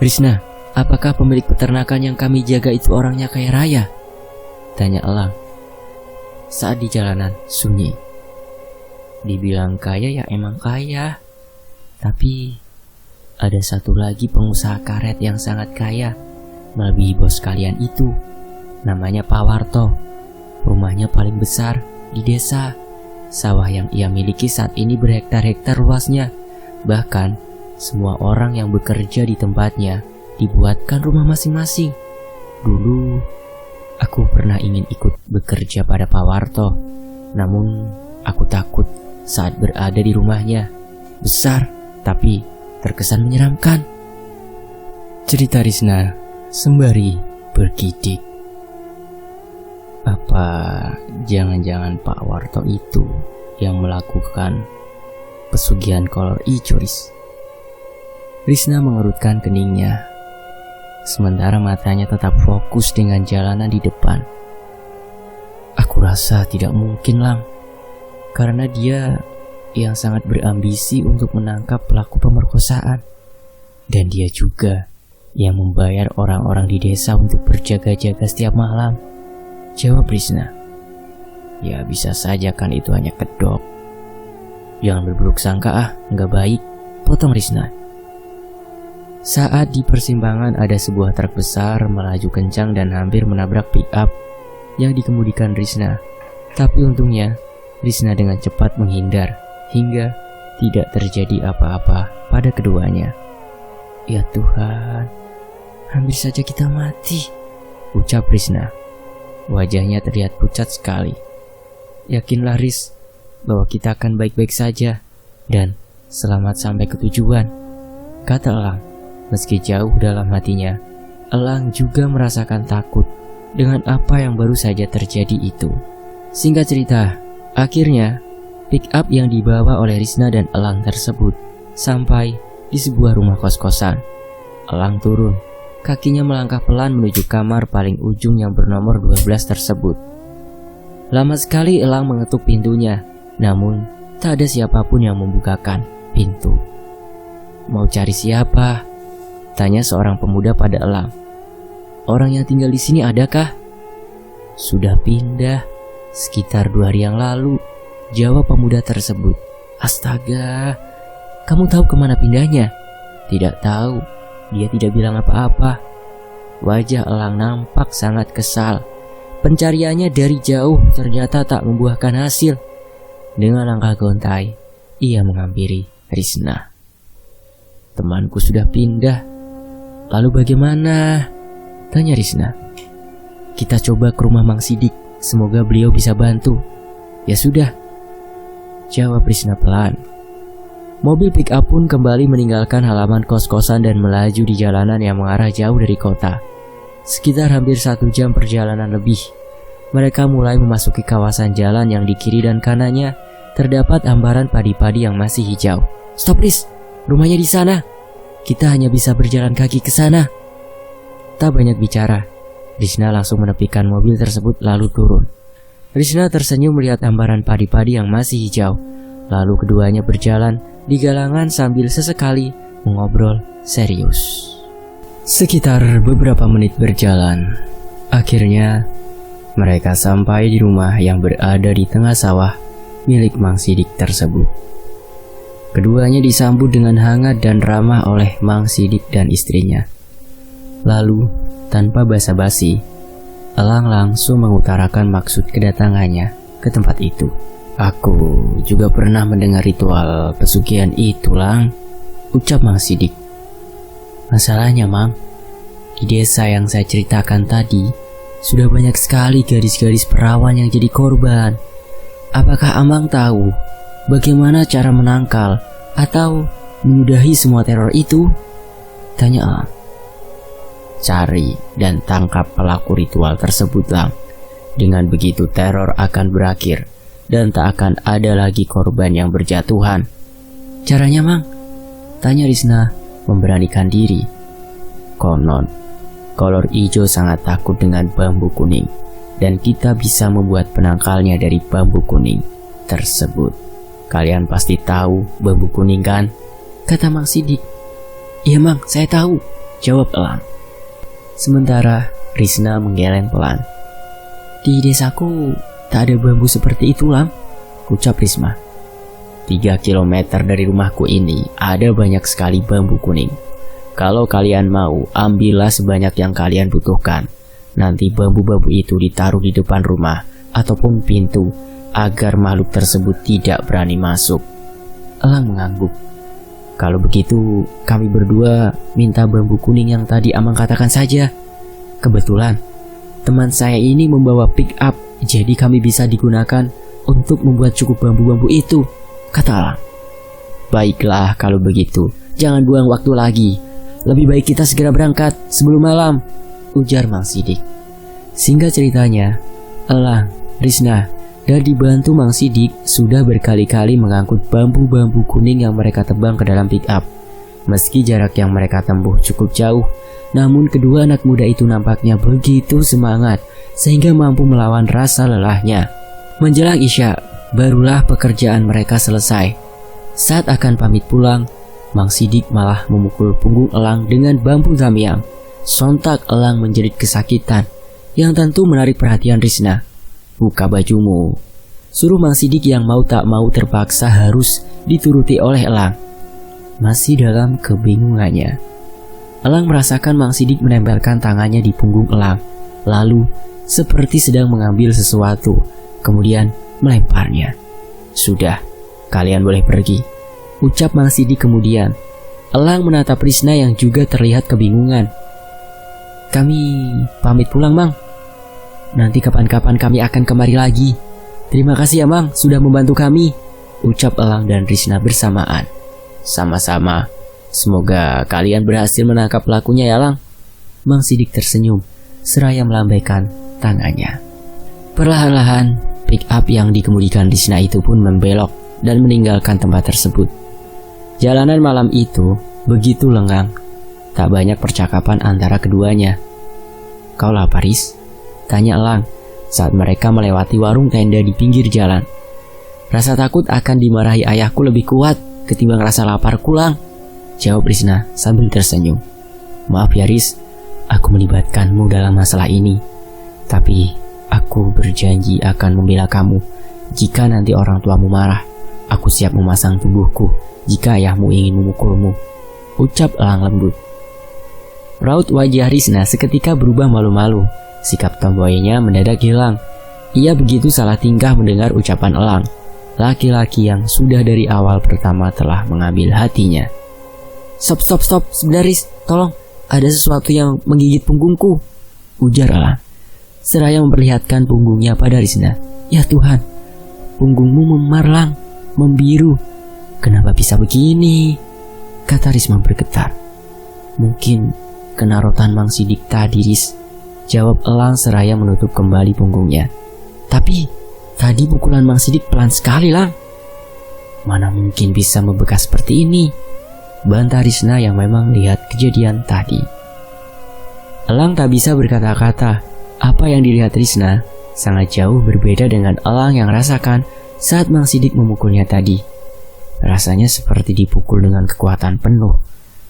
Risna, apakah pemilik peternakan yang kami jaga itu orangnya kaya raya? Tanya Elang. Saat di jalanan sunyi. Dibilang kaya ya emang kaya. Tapi ada satu lagi pengusaha karet yang sangat kaya, melebihi bos kalian itu. Namanya Pak Warto. Rumahnya paling besar di desa. Sawah yang ia miliki saat ini berhektar-hektar luasnya. Bahkan semua orang yang bekerja di tempatnya dibuatkan rumah masing-masing. Dulu aku pernah ingin ikut bekerja pada Pak Warto, namun Aku takut saat berada di rumahnya. Besar, tapi terkesan menyeramkan. Cerita Risna sembari bergidik. Apa jangan-jangan Pak Warto itu yang melakukan pesugihan kolor ijo, Ris? Risna mengerutkan keningnya, sementara matanya tetap fokus dengan jalanan di depan. Aku rasa tidak mungkin, Lang, karena dia yang sangat berambisi untuk menangkap pelaku pemerkosaan. Dan dia juga yang membayar orang-orang di desa untuk berjaga-jaga setiap malam. Jawab Risna. Ya bisa saja kan itu hanya kedok. Jangan berburuk sangka nggak baik, potong Risna. Saat di persimpangan ada sebuah truk besar melaju kencang dan hampir menabrak pick up yang dikemudikan Risna. Tapi untungnya Risna dengan cepat menghindar hingga tidak terjadi apa-apa pada keduanya. Ya Tuhan, hampir saja kita mati, ucap Risna. Wajahnya terlihat pucat sekali. Yakinlah Ris, bahwa kita akan baik-baik saja dan selamat sampai ke tujuan, kata Elang. Meski jauh dalam hatinya, Elang juga merasakan takut dengan apa yang baru saja terjadi itu. Singkat cerita, akhirnya pick up yang dibawa oleh Risna dan Elang tersebut sampai di sebuah rumah kos-kosan. Elang turun, kakinya melangkah pelan menuju kamar paling ujung yang bernomor 12 tersebut. Lama sekali Elang mengetuk pintunya, namun tak ada siapapun yang membukakan pintu. Mau cari siapa? Tanya seorang pemuda pada Elang. Orang yang tinggal di sini adakah? Sudah pindah sekitar 2 hari yang lalu, jawab pemuda tersebut. Astaga, kamu tahu kemana pindahnya? Tidak tahu, dia tidak bilang apa-apa. Wajah Elang nampak sangat kesal. Pencariannya dari jauh ternyata tak membuahkan hasil. Dengan langkah gontai, ia menghampiri Risna. Temanku sudah pindah. Lalu bagaimana? Tanya Risna. Kita coba ke rumah Mang Sidik, semoga beliau bisa bantu. Ya sudah, jawab Risna pelan. Mobil pick up pun kembali meninggalkan halaman kos-kosan dan melaju di jalanan yang mengarah jauh dari kota. Sekitar hampir 1 jam perjalanan lebih, mereka mulai memasuki kawasan jalan yang di kiri dan kanannya terdapat hamparan padi-padi yang masih hijau. Stop Ris, rumahnya di sana. Kita hanya bisa berjalan kaki ke sana. Tak banyak bicara, Risna langsung menepikan mobil tersebut lalu turun. Risna tersenyum melihat hamparan padi-padi yang masih hijau. Lalu keduanya berjalan di galangan sambil sesekali mengobrol serius. Sekitar beberapa menit berjalan, akhirnya mereka sampai di rumah yang berada di tengah sawah milik Mang Sidik tersebut. Keduanya disambut dengan hangat dan ramah oleh Mang Sidik dan istrinya. Lalu, tanpa basa-basi, Elang langsung mengutarakan maksud kedatangannya ke tempat itu. Aku juga pernah mendengar ritual pesugihan itu, Lang, ucap Mang Sidik. Masalahnya, Mang, di desa yang saya ceritakan tadi, sudah banyak sekali gadis-gadis perawan yang jadi korban. Apakah Amang tahu bagaimana cara menangkal atau menyudahi semua teror itu? Tanya Elang. Cari dan tangkap pelaku ritual tersebut, Lang. Dengan begitu teror akan berakhir dan tak akan ada lagi korban yang berjatuhan. Caranya, Mang? Tanya Risna memberanikan diri. Konon, kolor ijo sangat takut dengan bambu kuning, dan kita bisa membuat penangkalnya dari bambu kuning tersebut. Kalian pasti tahu bambu kuning kan? Kata Mang Sidik. Iya Mang, saya tahu, jawab Elang. Sementara Risna menggeleng pelan. Di desaku tak ada bambu seperti itu, Lang, ucap Risma. 3 kilometer dari rumahku ini ada banyak sekali bambu kuning. Kalau kalian mau, ambillah sebanyak yang kalian butuhkan. Nanti bambu-bambu itu ditaruh di depan rumah ataupun pintu agar makhluk tersebut tidak berani masuk. Elang mengangguk. Kalau begitu, kami berdua minta bambu kuning yang tadi Amang katakan saja. Kebetulan, teman saya ini membawa pick up, jadi kami bisa digunakan untuk membuat cukup bambu-bambu itu, kata Elang. Baiklah kalau begitu, jangan buang waktu lagi. Lebih baik kita segera berangkat sebelum malam, ujar Mang Sidik. Singkat ceritanya, Elang, Risna, dan dibantu Mang Sidik sudah berkali-kali mengangkut bambu-bambu kuning yang mereka tebang ke dalam pick up. Meski jarak yang mereka tempuh cukup jauh, namun kedua anak muda itu nampaknya begitu semangat sehingga mampu melawan rasa lelahnya. Menjelang Isya, barulah pekerjaan mereka selesai. Saat akan pamit pulang, Mang Sidik malah memukul punggung Elang dengan bambu tamiang. Sontak Elang menjerit kesakitan, yang tentu menarik perhatian Risna. Buka bajumu, suruh Mang Sidik yang mau tak mau terpaksa harus dituruti oleh Elang. Masih dalam kebingungannya, Elang merasakan Mang Sidik menempelkan tangannya di punggung Elang, lalu seperti sedang mengambil sesuatu, kemudian melemparnya. Sudah, kalian boleh pergi, ucap Mang Sidik kemudian. Elang menatap Risna yang juga terlihat kebingungan. Kami pamit pulang, Mang. Nanti kapan-kapan kami akan kemari lagi. Terima kasih ya, Mang, sudah membantu kami, ucap Elang dan Risna bersamaan. Sama-sama. Semoga kalian berhasil menangkap pelakunya ya, Elang. Mang Sidik tersenyum seraya melambaikan tangannya. Perlahan-lahan, pick up yang dikemudikan Risna itu pun membelok dan meninggalkan tempat tersebut. Jalanan malam itu begitu lengang. Tak banyak percakapan antara keduanya. Kau lapar, Ris? Tanya Elang saat mereka melewati warung tenda di pinggir jalan. Rasa takut akan dimarahi ayahku lebih kuat ketimbang rasa lapar kulang, jawab Risna sambil tersenyum. Maaf ya, Ris, aku melibatkanmu dalam masalah ini. Tapi aku berjanji akan membela kamu. Jika nanti orang tuamu marah, aku siap memasang tubuhku jika ayahmu ingin memukulmu, ucap Elang lembut. Raut wajah Risna seketika berubah malu-malu. Sikap tomboynya mendadak hilang. Ia begitu salah tingkah mendengar ucapan Elang, laki-laki yang sudah dari awal pertama telah mengambil hatinya. Stop, sebentar, Ris, tolong, ada sesuatu yang menggigit punggungku, ujar Elang, seraya memperlihatkan punggungnya pada Risna. Ya Tuhan, punggungmu memarlang, membiru. Kenapa bisa begini? Kata Risma bergetar. Mungkin kena rotan Mang Sidik tadi, Ris, jawab Elang seraya menutup kembali punggungnya. Tapi tadi pukulan Mang Sidik pelan sekali, Lang. Mana mungkin bisa membekas seperti ini, bantah Risna yang memang lihat kejadian tadi. Elang tak bisa berkata-kata. Apa yang dilihat Risna sangat jauh berbeda dengan Elang yang rasakan saat Mang Sidik memukulnya tadi. Rasanya seperti dipukul dengan kekuatan penuh.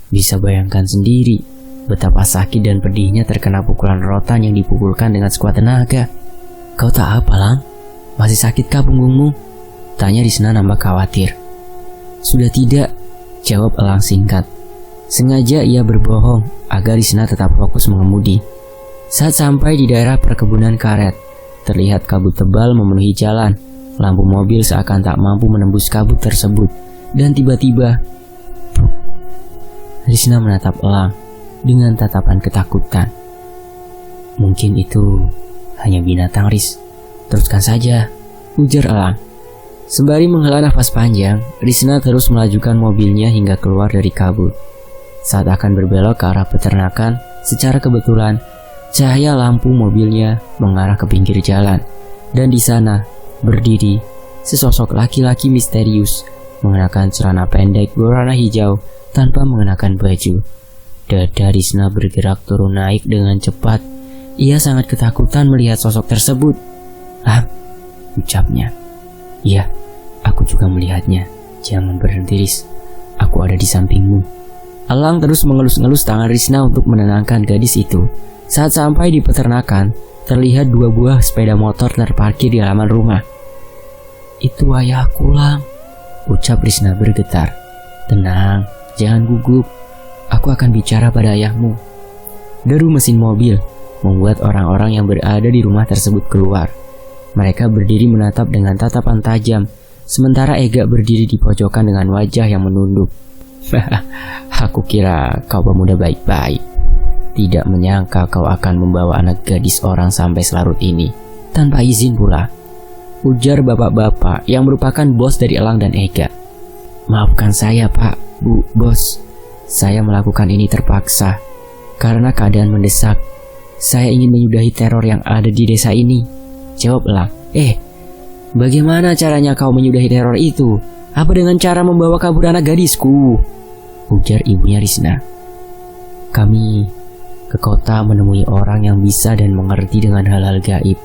Bisa bayangkan sendiri betapa sakit dan pedihnya terkena pukulan rotan yang dipukulkan dengan sekuat tenaga. Kau tak apa, Lang? Masih sakitkah punggungmu? Tanya Risna nambah khawatir. Sudah tidak, jawab Elang singkat. Sengaja ia berbohong agar Risna tetap fokus mengemudi. Saat sampai di daerah perkebunan karet, terlihat kabut tebal memenuhi jalan. Lampu mobil seakan tak mampu menembus kabut tersebut. Dan tiba-tiba, Risna menatap Elang dengan tatapan ketakutan. Mungkin itu hanya binatang, Ris. Teruskan saja, ujar Elang. Sembari menghela nafas panjang, Risna terus melajukan mobilnya hingga keluar dari kabut. Saat akan berbelok ke arah peternakan, secara kebetulan cahaya lampu mobilnya mengarah ke pinggir jalan. Dan di sana berdiri sesosok laki-laki misterius mengenakan celana pendek berwarna hijau tanpa mengenakan baju. Dada Risna bergerak turun naik dengan cepat. Ia sangat ketakutan melihat sosok tersebut. Ah, ucapnya. Iya, aku juga melihatnya. Jangan berhenti, Ris. Aku ada di sampingmu. Elang terus mengelus-ngelus tangan Risna untuk menenangkan gadis itu. Saat sampai di peternakan, terlihat 2 buah sepeda motor terparkir di halaman rumah. Itu ayahku, Lang, ucap Risna bergetar. Tenang, jangan gugup. Aku akan bicara pada ayahmu. Deru mesin mobil membuat orang-orang yang berada di rumah tersebut keluar. Mereka berdiri menatap dengan tatapan tajam, sementara Ega berdiri di pojokan dengan wajah yang menunduk. Aku kira kau pemuda baik-baik. Tidak menyangka kau akan membawa anak gadis orang sampai selarut ini, tanpa izin pula. ujar bapak-bapak yang merupakan bos dari Elang dan Ega. Maafkan saya Pak, Bu, Bos. Saya melakukan ini terpaksa karena keadaan mendesak. Saya ingin menyudahi teror yang ada di desa ini, jawab Elang. Bagaimana caranya kau menyudahi teror itu? Apa dengan cara membawa kabur anak gadisku? Ujar ibunya Risna. Kami ke kota menemui orang yang bisa dan mengerti dengan hal-hal gaib.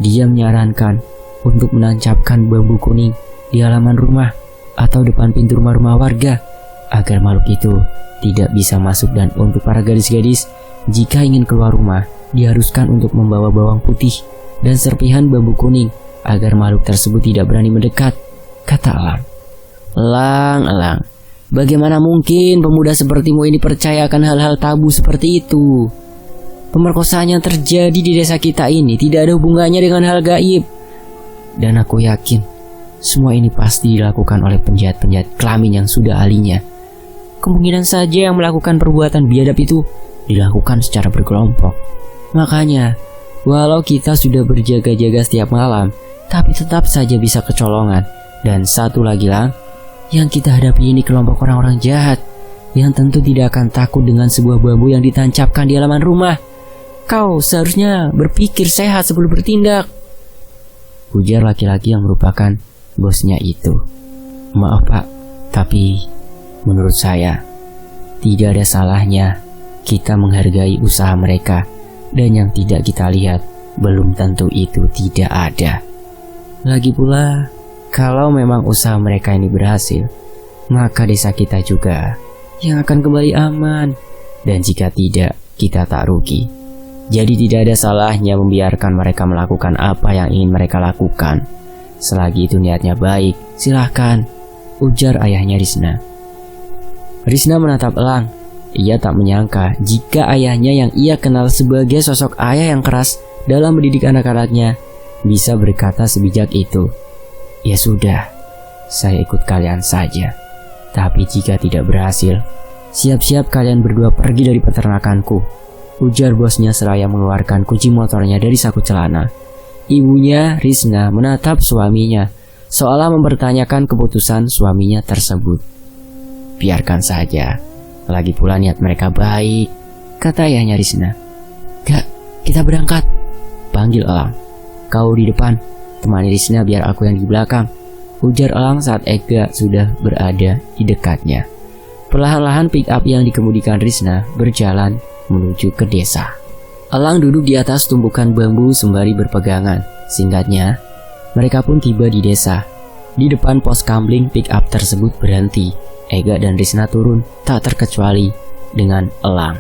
Dia menyarankan untuk menancapkan bambu kuning di halaman rumah atau depan pintu rumah-rumah warga agar makhluk itu tidak bisa masuk, dan untuk para gadis-gadis jika ingin keluar rumah diharuskan untuk membawa bawang putih dan serpihan bambu kuning agar makhluk tersebut tidak berani mendekat, kata Elang. Elang, bagaimana mungkin pemuda sepertimu ini percaya akan hal-hal tabu seperti itu? Pemerkosaan yang terjadi di desa kita ini tidak ada hubungannya dengan hal gaib. Dan aku yakin semua ini pasti dilakukan oleh penjahat-penjahat kelamin yang sudah ahlinya. Kemungkinan saja yang melakukan perbuatan biadab itu dilakukan secara berkelompok. Makanya, walau kita sudah berjaga-jaga setiap malam, tapi tetap saja bisa kecolongan. Dan satu lagi Lang, yang kita hadapi ini kelompok orang-orang jahat yang tentu tidak akan takut dengan sebuah bambu yang ditancapkan di halaman rumah. Kau seharusnya berpikir sehat sebelum bertindak, ujar laki-laki yang merupakan bosnya itu. Maaf Pak, tapi menurut saya tidak ada salahnya kita menghargai usaha mereka, dan yang tidak kita lihat belum tentu itu tidak ada. Lagi pula, kalau memang usaha mereka ini berhasil, maka desa kita juga yang akan kembali aman, dan jika tidak, kita tak rugi. Jadi tidak ada salahnya membiarkan mereka melakukan apa yang ingin mereka lakukan. Selagi itu niatnya baik, silahkan, ujar ayahnya Risna. Risna menatap Elang. Ia tak menyangka jika ayahnya yang ia kenal sebagai sosok ayah yang keras dalam mendidik anak-anaknya bisa berkata sebijak itu. Ya sudah, saya ikut kalian saja. Tapi jika tidak berhasil, siap-siap kalian berdua pergi dari peternakanku, ujar bosnya seraya mengeluarkan kunci motornya dari saku celana. Ibunya Risna menatap suaminya seolah mempertanyakan keputusan suaminya tersebut. Biarkan saja, lagi pula niat mereka baik, kata ayahnya Risna. Gak, kita berangkat, panggil Elang. Kau di depan, temani Risna biar aku yang di belakang, ujar Elang saat Ega sudah berada di dekatnya. Perlahan-lahan pick up yang dikemudikan Risna berjalan menuju ke desa. Elang duduk di atas tumpukan bambu sembari berpegangan. Singkatnya, mereka pun tiba di desa. Di depan pos kamling pick up tersebut berhenti. Ega dan Risna turun, tak terkecuali dengan Elang.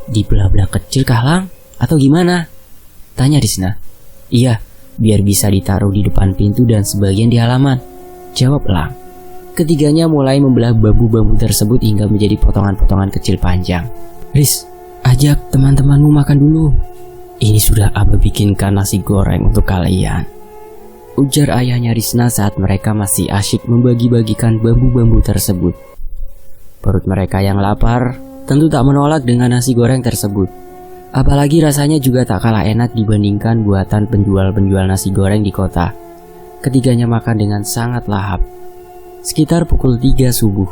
Di belah-belah kecil kah Lang? Atau gimana? Tanya Risna. Iya, biar bisa ditaruh di depan pintu dan sebagian di halaman, jawab Elang. Ketiganya mulai membelah bambu-bambu tersebut hingga menjadi potongan-potongan kecil panjang. Ris, ajak teman-temanmu makan dulu. Ini sudah Abah bikinkan nasi goreng untuk kalian, ujar ayahnya Risna saat mereka masih asyik membagi-bagikan bambu-bambu tersebut. Perut mereka yang lapar tentu tak menolak dengan nasi goreng tersebut. Apalagi rasanya juga tak kalah enak dibandingkan buatan penjual-penjual nasi goreng di kota. Ketiganya makan dengan sangat lahap. Sekitar pukul 3 subuh,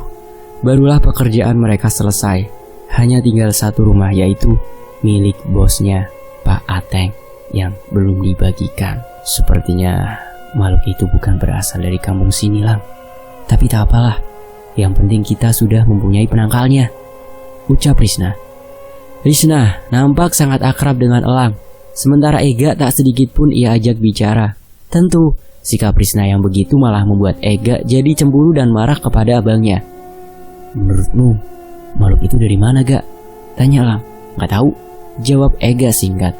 barulah pekerjaan mereka selesai. Hanya tinggal satu rumah, yaitu milik bosnya, Pak Ateng, yang belum dibagikan. Sepertinya makhluk itu bukan berasal dari kampung sini, Lang. Tapi tak apalah, yang penting kita sudah mempunyai penangkalnya, ucap Risna. Risna nampak sangat akrab dengan Elang, sementara Ega tak sedikit pun ia ajak bicara. Tentu, sikap Risna yang begitu malah membuat Ega jadi cemburu dan marah kepada abangnya. Menurutmu, makhluk itu dari mana, Gak? Tanya Elang. Gak tahu, jawab Ega singkat.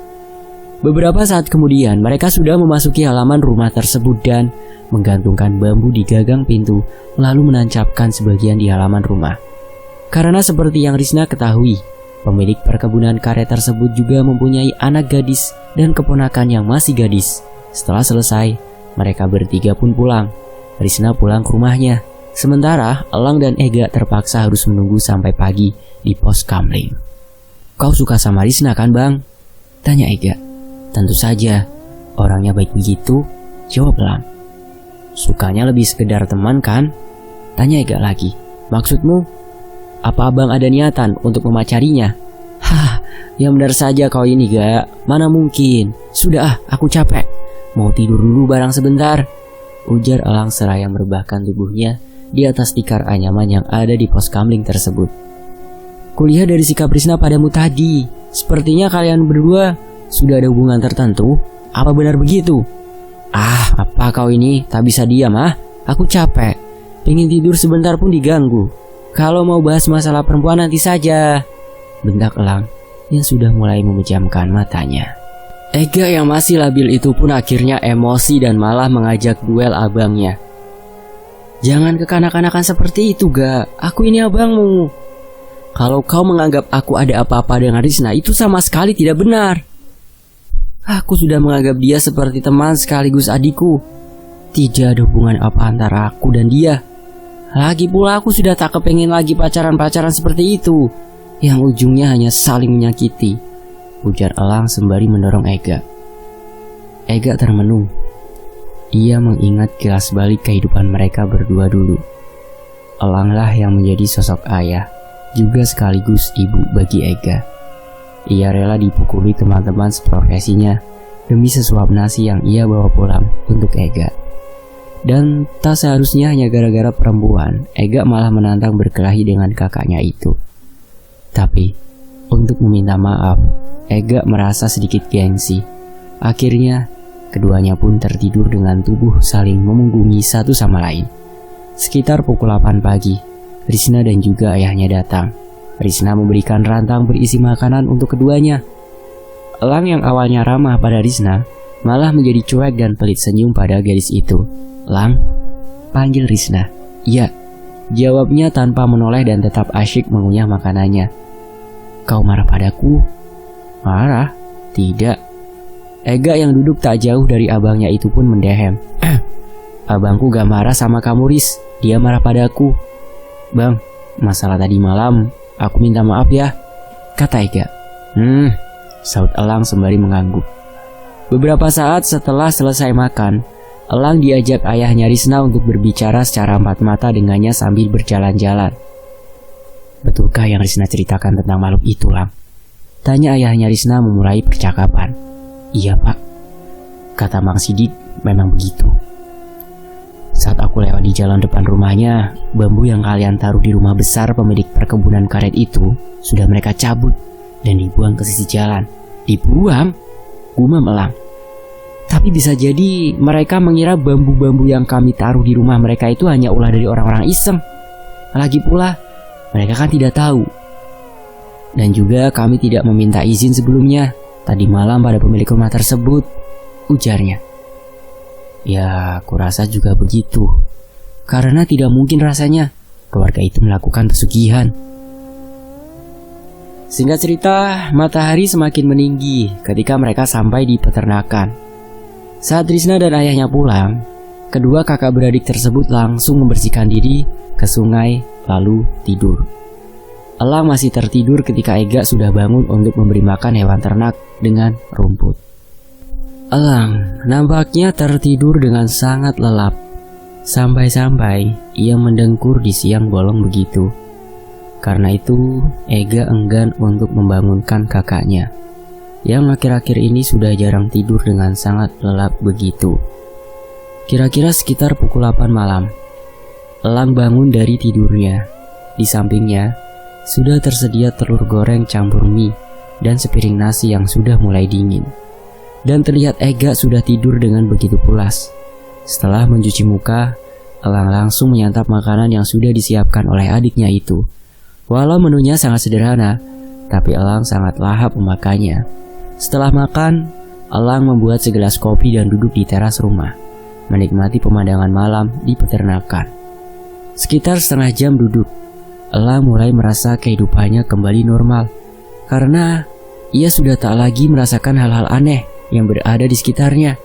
Beberapa saat kemudian mereka sudah memasuki halaman rumah tersebut dan menggantungkan bambu di gagang pintu, lalu menancapkan sebagian di halaman rumah. Karena seperti yang Risna ketahui, pemilik perkebunan karet tersebut juga mempunyai anak gadis dan keponakan yang masih gadis. Setelah selesai, mereka bertiga pun pulang. Risna pulang ke rumahnya, sementara Elang dan Ega terpaksa harus menunggu sampai pagi di pos kamling. Kau suka sama Risna kan, Bang? Tanya Ega. Tentu saja, orangnya baik begitu, jawab Elang. Sukanya lebih sekedar teman kan? Tanya Ega lagi. Maksudmu? Apa abang ada niatan untuk memacarinya? Hah, ya benar saja kau ini Ga. Mana mungkin. Sudah aku capek. Mau tidur dulu barang sebentar. Ujar Elang seraya merebahkan tubuhnya di atas tikar anyaman yang ada di pos kamling tersebut. Kulihat dari sikap Risna padamu tadi, sepertinya kalian berdua sudah ada hubungan tertentu. Apa benar begitu? Ah, apa kau ini? Tak bisa diam ah. Aku capek. Pengen tidur sebentar pun diganggu. Kalau mau bahas masalah perempuan nanti saja. Bentak Elang yang sudah mulai memejamkan matanya. Ega yang masih labil itu pun akhirnya emosi dan malah mengajak duel abangnya. Jangan kekanak-kanakan seperti itu Ga. Aku ini abangmu. Kalau kau menganggap aku ada apa-apa dengan Risna, itu sama sekali tidak benar. Aku sudah menganggap dia seperti teman sekaligus adikku. Tidak ada hubungan apa antara aku dan dia. Lagi pula aku sudah tak kepengen lagi pacaran-pacaran seperti itu, yang ujungnya hanya saling menyakiti. Ujar Elang sembari mendorong Ega. Ega termenung. Ia mengingat kilas balik kehidupan mereka berdua dulu. Elanglah yang menjadi sosok ayah, juga sekaligus ibu bagi Ega. Ia rela dipukuli teman-teman seprofesinya demi sesuap nasi yang ia bawa pulang untuk Ega. Dan tak seharusnya hanya gara-gara perempuan, Ega malah menantang berkelahi dengan kakaknya itu. Tapi, untuk meminta maaf, Ega merasa sedikit gengsi. Akhirnya, keduanya pun tertidur dengan tubuh saling memunggungi satu sama lain. Sekitar pukul 8 pagi, Risna dan juga ayahnya datang. Risna memberikan rantang berisi makanan untuk keduanya. Elang yang awalnya ramah pada Risna malah menjadi cuek dan pelit senyum pada gadis itu. Lang, panggil Risna. Iya, jawabnya tanpa menoleh dan tetap asyik mengunyah makanannya. Kau marah padaku? Marah? Tidak. Ega yang duduk tak jauh dari abangnya itu pun mendehem. Abangku gak marah sama kamu Ris, dia marah padaku. Bang, masalah tadi malam, aku minta maaf ya, kata Ega. Saut Elang sembari mengangguk. Beberapa saat setelah selesai makan, Elang diajak ayahnya Risna untuk berbicara secara empat mata dengannya sambil berjalan-jalan. Betulkah yang Risna ceritakan tentang makhluk itu, Lang? Tanya ayahnya Risna memulai percakapan. Iya pak, kata Mang Sidik, memang begitu. Saat aku lewat di jalan depan rumahnya, bambu yang kalian taruh di rumah besar pemilik perkebunan karet itu sudah mereka cabut dan dibuang ke sisi jalan. Dibuang? Gumam Elang. Tapi bisa jadi mereka mengira bambu-bambu yang kami taruh di rumah mereka itu hanya ulah dari orang-orang iseng. Lagi pula, mereka kan tidak tahu. Dan juga kami tidak meminta izin sebelumnya tadi malam pada pemilik rumah tersebut, ujarnya. Ya, kurasa juga begitu. Karena tidak mungkin rasanya keluarga itu melakukan pesugihan. Singkat cerita, matahari semakin meninggi ketika mereka sampai di peternakan. Saat Risna dan ayahnya pulang, kedua kakak beradik tersebut langsung membersihkan diri ke sungai lalu tidur. Elang masih tertidur ketika Ega sudah bangun untuk memberi makan hewan ternak dengan rumput. Elang nampaknya tertidur dengan sangat lelap. Sampai-sampai ia mendengkur di siang bolong begitu. Karena itu, Ega enggan untuk membangunkan kakaknya, yang akhir-akhir ini sudah jarang tidur dengan sangat lelap begitu. Kira-kira sekitar pukul 8 malam, Elang bangun dari tidurnya. Di sampingnya, sudah tersedia telur goreng campur mie dan sepiring nasi yang sudah mulai dingin. Dan terlihat Ega sudah tidur dengan begitu pulas. Setelah mencuci muka, Elang langsung menyantap makanan yang sudah disiapkan oleh adiknya itu. Walau menunya sangat sederhana, tapi Elang sangat lahap memakannya. Setelah makan, Elang membuat segelas kopi dan duduk di teras rumah, menikmati pemandangan malam di peternakan. Sekitar setengah jam duduk, Elang mulai merasa kehidupannya kembali normal, karena ia sudah tak lagi merasakan hal-hal aneh yang berada di sekitarnya.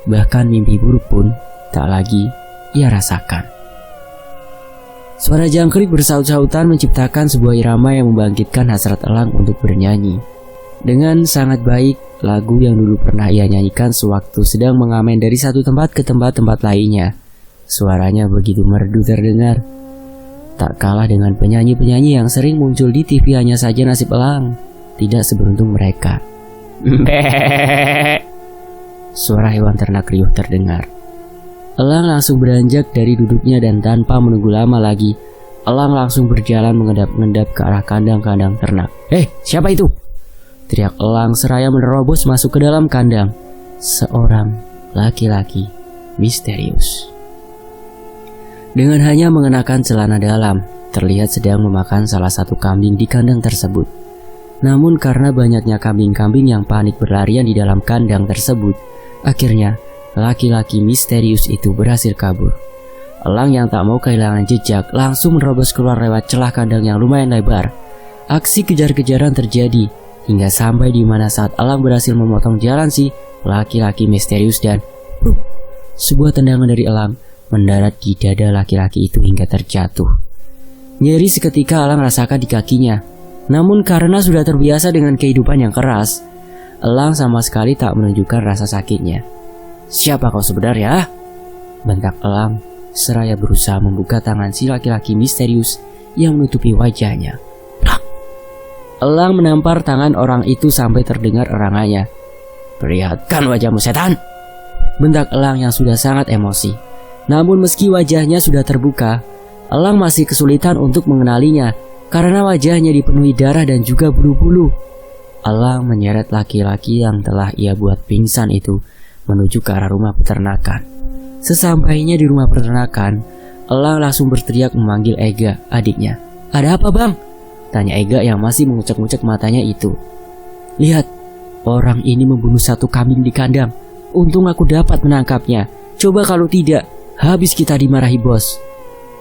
Bahkan mimpi buruk pun tak lagi ia rasakan. Suara jangkrik bersaut-sautan menciptakan sebuah irama yang membangkitkan hasrat Elang untuk bernyanyi. Dengan sangat baik, lagu yang dulu pernah ia nyanyikan sewaktu sedang mengamen dari satu tempat ke tempat lainnya. Suaranya begitu merdu terdengar. Tak kalah dengan penyanyi-penyanyi yang sering muncul di TV, hanya saja nasib Elang tidak seberuntung mereka. Suara hewan ternak riuh terdengar. Elang langsung beranjak dari duduknya dan tanpa menunggu lama lagi, Elang langsung berjalan mengendap-endap ke arah kandang-kandang ternak. Siapa itu?" teriak Elang seraya menerobos masuk ke dalam kandang. Seorang laki-laki misterius. Dengan hanya mengenakan celana dalam, terlihat sedang memakan salah satu kambing di kandang tersebut. Namun karena banyaknya kambing-kambing yang panik berlarian di dalam kandang tersebut, akhirnya laki-laki misterius itu berhasil kabur. Elang yang tak mau kehilangan jejak langsung menerobos keluar lewat celah kandang yang lumayan lebar. Aksi kejar-kejaran terjadi hingga sampai di mana saat Elang berhasil memotong jalan si laki-laki misterius dan sebuah tendangan dari Elang mendarat di dada laki-laki itu hingga terjatuh. Nyeri seketika Elang rasakan di kakinya. Namun karena sudah terbiasa dengan kehidupan yang keras, Elang sama sekali tak menunjukkan rasa sakitnya. "Siapa kau sebenarnya?" bentak Elang seraya berusaha membuka tangan si laki-laki misterius yang menutupi wajahnya. Elang menampar tangan orang itu sampai terdengar erangannya. "Perlihatkan wajahmu, setan!" bentak Elang yang sudah sangat emosi. Namun meski wajahnya sudah terbuka, Elang masih kesulitan untuk mengenalinya karena wajahnya dipenuhi darah dan juga bulu-bulu. Elang menyeret laki-laki yang telah ia buat pingsan itu menuju ke arah rumah peternakan. Sesampainya di rumah peternakan, Elang langsung berteriak memanggil Ega, adiknya. "Ada apa, Bang?" tanya Ega yang masih mengucek-ngucek matanya itu. "Lihat, orang ini membunuh satu kambing di kandang. Untung aku dapat menangkapnya. Coba kalau tidak, habis kita dimarahi bos,"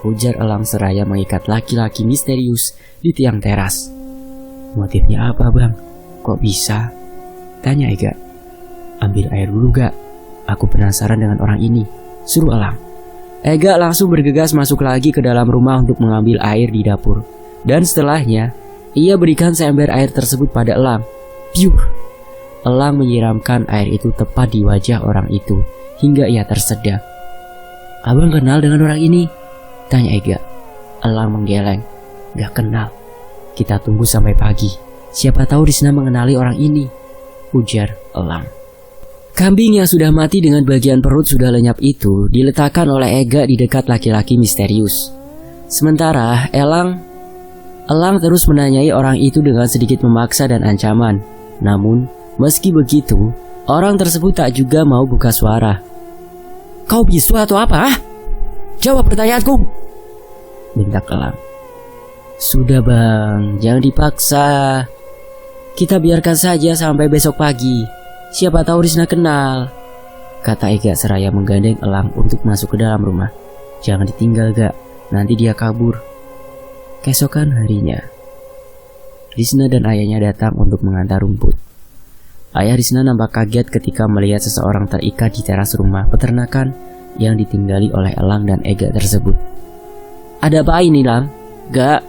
ujar Elang seraya mengikat laki-laki misterius di tiang teras. "Motifnya apa, Bang? Kok bisa?" tanya Ega. "Ambil air dulu gak? Aku penasaran dengan orang ini," suruh Elang. Ega langsung bergegas masuk lagi ke dalam rumah untuk mengambil air di dapur. Dan setelahnya, ia berikan seember air tersebut pada Elang. Piur! Elang menyiramkan air itu tepat di wajah orang itu hingga ia tersedak. "Abang kenal dengan orang ini?" tanya Ega. Elang menggeleng. "Gak kenal. Kita tunggu sampai pagi. Siapa tahu Risna mengenali orang ini," ujar Elang. Kambing yang sudah mati dengan bagian perut sudah lenyap itu diletakkan oleh Ega di dekat laki-laki misterius. Sementara Elang terus menanyai orang itu dengan sedikit memaksa dan ancaman. Namun, meski begitu, orang tersebut tak juga mau buka suara. "Kau bisu atau apa? Jawab pertanyaanku!" bentak Elang. "Sudah, Bang, jangan dipaksa. Kita biarkan saja sampai besok pagi. Siapa tahu Risna kenal," kata Ega seraya menggandeng Elang untuk masuk ke dalam rumah. "Jangan ditinggal, Gak. Nanti dia kabur." Keesokan harinya, Risna dan ayahnya datang untuk mengantar rumput. Ayah Risna nampak kaget ketika melihat seseorang terikat di teras rumah peternakan yang ditinggali oleh Elang dan Ega tersebut. "Ada apa ini, Lang?" "Gak.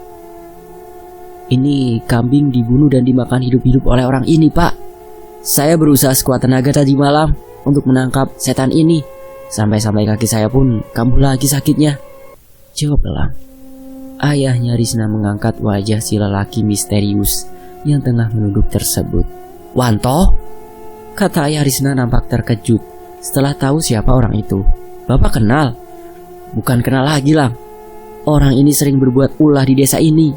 Ini kambing dibunuh dan dimakan hidup-hidup oleh orang ini, Pak. Saya berusaha sekuat tenaga tadi malam untuk menangkap setan ini. Sampai-sampai kaki saya pun kambuh lagi sakitnya," jawab Elang. Ayahnya Risna mengangkat wajah si lelaki misterius yang tengah menunduk tersebut. "Wanto?" kata ayah Risna nampak terkejut setelah tahu siapa orang itu. "Bapak kenal?" "Bukan kenal lagi, Lang. Orang ini sering berbuat ulah di desa ini,"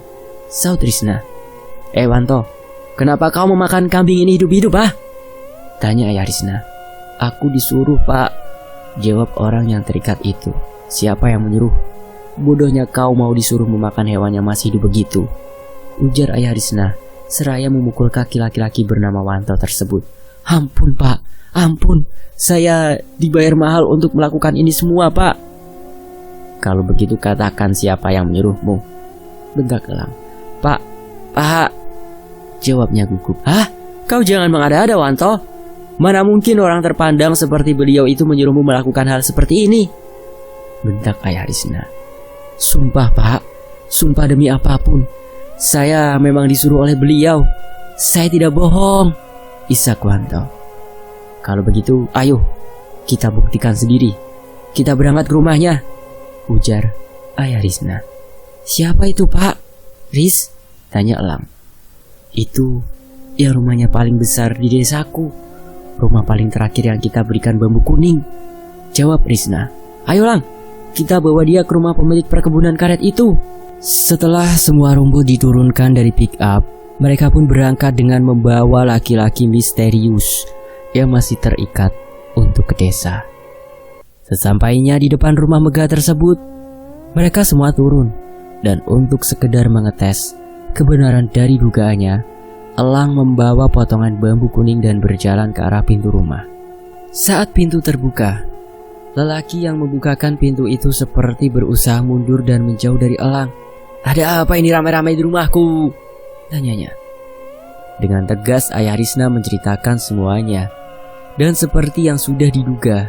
saut Risna. Wanto, kenapa kau memakan kambing ini hidup-hidup, tanya ayah Risna. "Aku disuruh, Pak," jawab orang yang terikat itu. "Siapa yang menyuruh? Bodohnya kau mau disuruh memakan hewan yang masih hidup begitu," ujar ayah Risna seraya memukul kaki laki-laki bernama Wanto tersebut. "Ampun, Pak, ampun. Saya dibayar mahal untuk melakukan ini semua, Pak." "Kalau begitu katakan siapa yang menyuruhmu," bentak Elang. Pak, jawabnya gugup. "Hah? Kau jangan mengada-ada, Wanto. Mana mungkin orang terpandang seperti beliau itu menyuruhmu melakukan hal seperti ini?" bentak ayah Risna. "Sumpah, Pak. Sumpah demi apapun. Saya memang disuruh oleh beliau. Saya tidak bohong," isak Wanto. Kalau begitu, ayo kita buktikan sendiri. Kita berangkat ke rumahnya, ujar ayah Risna. Siapa itu, Pak? Ris? Tanya Elang. Itu ya rumahnya paling besar di desaku. Rumah paling terakhir yang kita berikan bambu kuning, jawab Risna. Ayo Lang, kita bawa dia ke rumah pemilik perkebunan karet itu. Setelah semua rumput diturunkan dari pick up, mereka pun berangkat dengan membawa laki-laki misterius yang masih terikat untuk ke desa. Sesampainya di depan rumah megah tersebut, mereka semua turun. Dan untuk sekedar mengetes kebenaran dari dugaannya, Elang membawa potongan bambu kuning dan berjalan ke arah pintu rumah. Saat pintu terbuka, lelaki yang membukakan pintu itu seperti berusaha mundur dan menjauh dari Elang. Ada apa ini ramai-ramai di rumahku? Tanyanya. Dengan tegas ayah Risna menceritakan semuanya. Dan seperti yang sudah diduga,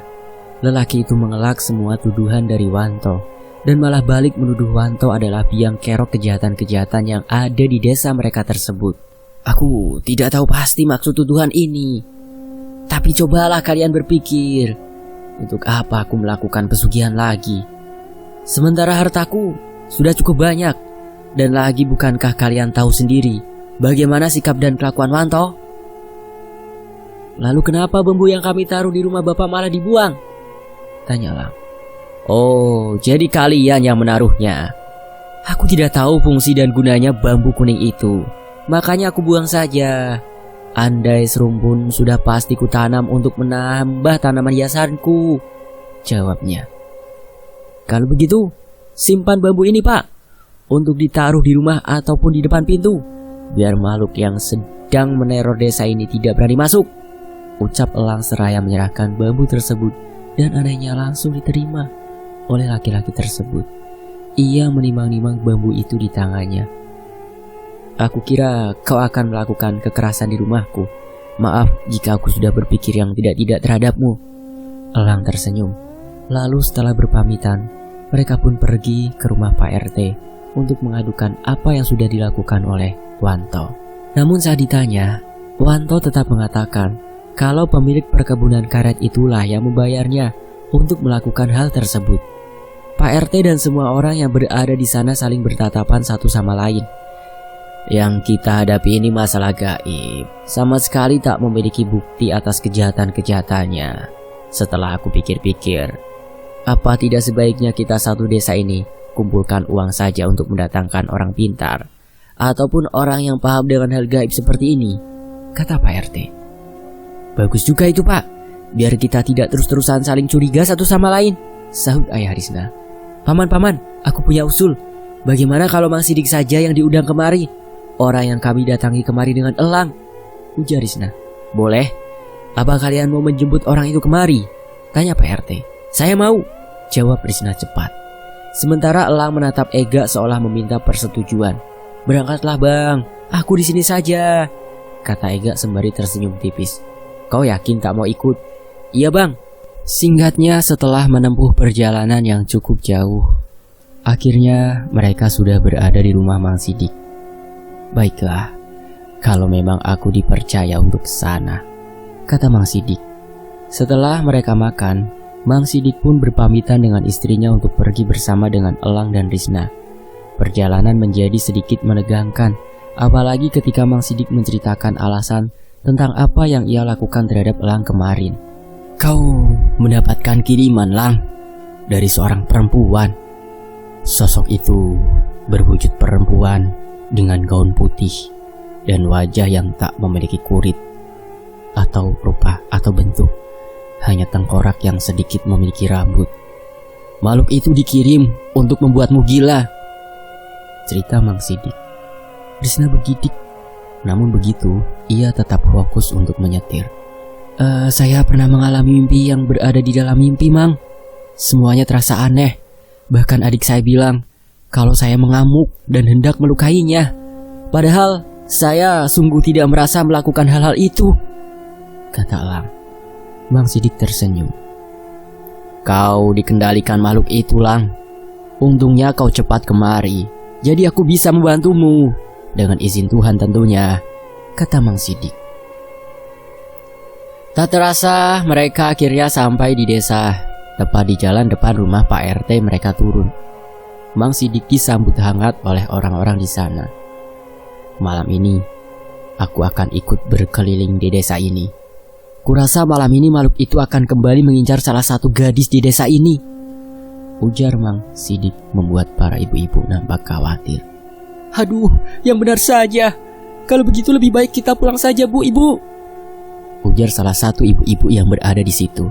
lelaki itu mengelak semua tuduhan dari Wanto. Dan malah balik menuduh Wanto adalah biang kerok kejahatan-kejahatan yang ada di desa mereka tersebut. Aku tidak tahu pasti maksud tuduhan ini. Tapi cobalah kalian berpikir, untuk apa aku melakukan pesugihan lagi? Sementara hartaku sudah cukup banyak. Dan lagi bukankah kalian tahu sendiri bagaimana sikap dan kelakuan Wanto? Lalu kenapa bambu yang kami taruh di rumah Bapak malah dibuang? Tanya Lang. Oh, jadi kalian yang menaruhnya. Aku tidak tahu fungsi dan gunanya bambu kuning itu. Makanya aku buang saja. Andai serumpun sudah pasti kutanam untuk menambah tanaman hiasanku, jawabnya. Kalau begitu, simpan bambu ini Pak, untuk ditaruh di rumah ataupun di depan pintu, biar makhluk yang sedang meneror desa ini tidak berani masuk, ucap Elang seraya menyerahkan bambu tersebut. Dan anehnya langsung diterima oleh laki-laki tersebut. Ia menimang-nimang bambu itu di tangannya. Aku kira kau akan melakukan kekerasan di rumahku. Maaf jika aku sudah berpikir yang tidak-tidak terhadapmu. Elang tersenyum. Lalu setelah berpamitan, mereka pun pergi ke rumah Pak RT untuk mengadukan apa yang sudah dilakukan oleh Wanto. Namun saat ditanya, Wanto tetap mengatakan kalau pemilik perkebunan karet itulah yang membayarnya untuk melakukan hal tersebut. Pak RT dan semua orang yang berada di sana saling bertatapan satu sama lain. Yang kita hadapi ini masalah gaib, sama sekali tak memiliki bukti atas kejahatan-kejahatannya. Setelah aku pikir-pikir, apa tidak sebaiknya kita satu desa ini kumpulkan uang saja untuk mendatangkan orang pintar ataupun orang yang paham dengan hal gaib seperti ini, kata Pak RT. Bagus juga itu Pak, biar kita tidak terus-terusan saling curiga satu sama lain, sahut ayah Risna. Paman, aku punya usul. Bagaimana kalau Mang Sidik saja yang diundang kemari? Orang yang kami datangi kemari dengan Elang, ujar Risna. Boleh. Apa kalian mau menjemput orang itu kemari? Tanya Pak RT. Saya mau, jawab Risna cepat. Sementara Elang menatap Ega seolah meminta persetujuan. Berangkatlah Bang, aku di sini saja, kata Ega sembari tersenyum tipis. Kau yakin tak mau ikut? Iya Bang. Singkatnya setelah menempuh perjalanan yang cukup jauh, akhirnya mereka sudah berada di rumah Mang Sidik. Baiklah, kalau memang aku dipercaya untuk ke sana, kata Mang Sidik. Setelah mereka makan, Mang Sidik pun berpamitan dengan istrinya untuk pergi bersama dengan Elang dan Risna. Perjalanan menjadi sedikit menegangkan, apalagi ketika Mang Sidik menceritakan alasan tentang apa yang ia lakukan terhadap Elang kemarin. Kau mendapatkan kiriman Lang dari seorang perempuan. Sosok itu berwujud perempuan dengan gaun putih dan wajah yang tak memiliki kulit atau rupa atau bentuk, hanya tengkorak yang sedikit memiliki rambut. Makhluk itu dikirim untuk membuatmu gila, cerita Mang Sidik. Risna bergidik. Namun begitu, ia tetap fokus untuk menyetir. Saya pernah mengalami mimpi yang berada di dalam mimpi, Mang. Semuanya terasa aneh. Bahkan adik saya bilang kalau saya mengamuk dan hendak melukainya. Padahal saya sungguh tidak merasa melakukan hal-hal itu, kata Elang. Mang Sidik tersenyum. Kau dikendalikan makhluk itu, Lang. Untungnya kau cepat kemari, jadi aku bisa membantumu. Dengan izin Tuhan tentunya, kata Mang Sidik. Tak terasa mereka akhirnya sampai di desa. Tepat di jalan depan rumah Pak RT mereka turun. Mang Sidik disambut hangat oleh orang-orang di sana. Malam ini aku akan ikut berkeliling di desa ini. Kurasa malam ini makhluk itu akan kembali mengincar salah satu gadis di desa ini, ujar Mang Sidik membuat para ibu-ibu nampak khawatir. Aduh, yang benar saja. Kalau begitu lebih baik kita pulang saja, Bu, Ibu, ujar salah satu ibu-ibu yang berada di situ.